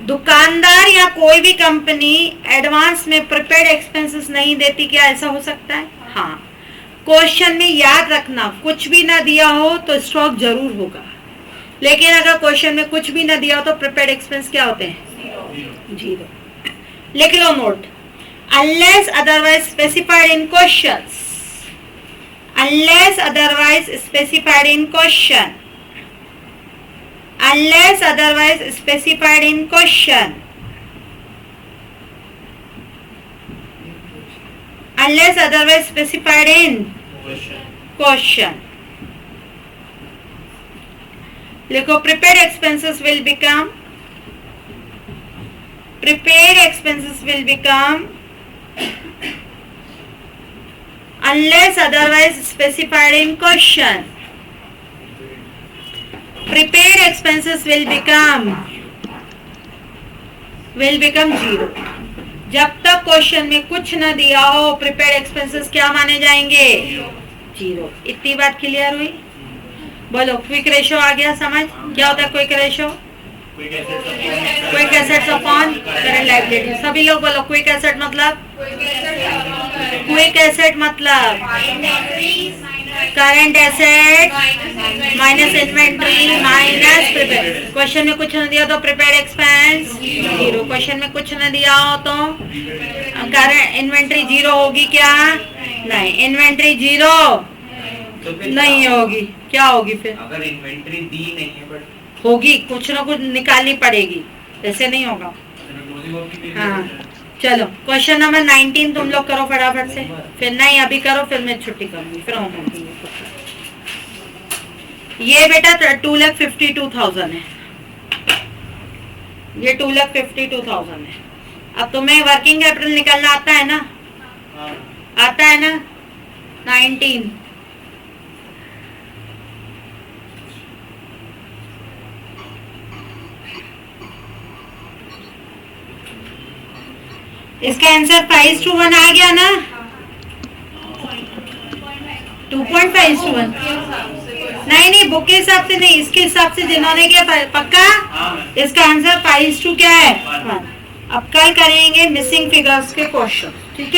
दुकानदार या कोई भी कंपनी एडवांस में प्रीपेड एक्सपेंसेस नहीं देती, क्या ऐसा हो सकता है, हाँ। क्वेश्चन में याद रखना, कुछ भी ना दिया हो तो स्टॉक जरूर होगा, लेकिन अगर क्वेश्चन में कुछ भी ना दिया हो तो प्रीपेड एक्सपेंस क्या होते हैं, 0। लिख लो note, unless otherwise specified in questions, unless otherwise specified in question, unless otherwise specified in question, unless otherwise specified in question, लिखो prepaid expenses will become, prepaid expenses will become unless otherwise specified in question, prepaid expenses will become 0। जब तक question में कुछ न दिया हो prepaid expenses क्या माने जाएंगे, 0। इतनी बात क्लियर हुई, बोलो क्विक रेशो आ गया समझ, क्या होता है quick ratio, quick assets upon current liability. सभी लोग बोलो क्विक एसेट मतलब, क्विक एसेट मतलब current asset minus inventory minus prepaid. Question में कुछ न दिया तो प्रीपेड एक्सपेंस 0, क्वेश्चन में कुछ न दिया हो तो करंट इन्वेंट्री 0 होगी क्या, नहीं, इन्वेंट्री 0 नहीं होगी, क्या होगी फिर, अगर इन्वेंट्री दी नहीं है बट होगी, कुछ ना कुछ निकालनी पड़ेगी, ऐसे नहीं होगा। हाँ चलो क्वेश्चन नंबर 19 तुम लोग करो फटाफट से, फिर नहीं अभी करो, फिर मैं छुट्टी करूंगी, फिर होमवर्क। ये बेटा 2,52,000 है, ये 2,52,000 है। अब तुम्हें वर्किंग कैपिटल निकालना आता है ना, आता है ना, 19। इसका आंसर 5:1 आ गया ना, 2.5:1 नहीं बुक के हिसाब से नहीं, इसके हिसाब से जिन्होंने किया पक्का, इसका आंसर 5:2 क्या है 1। अब कल करेंगे मिसिंग फिगर्स के क्वेश्चन, ठीक है।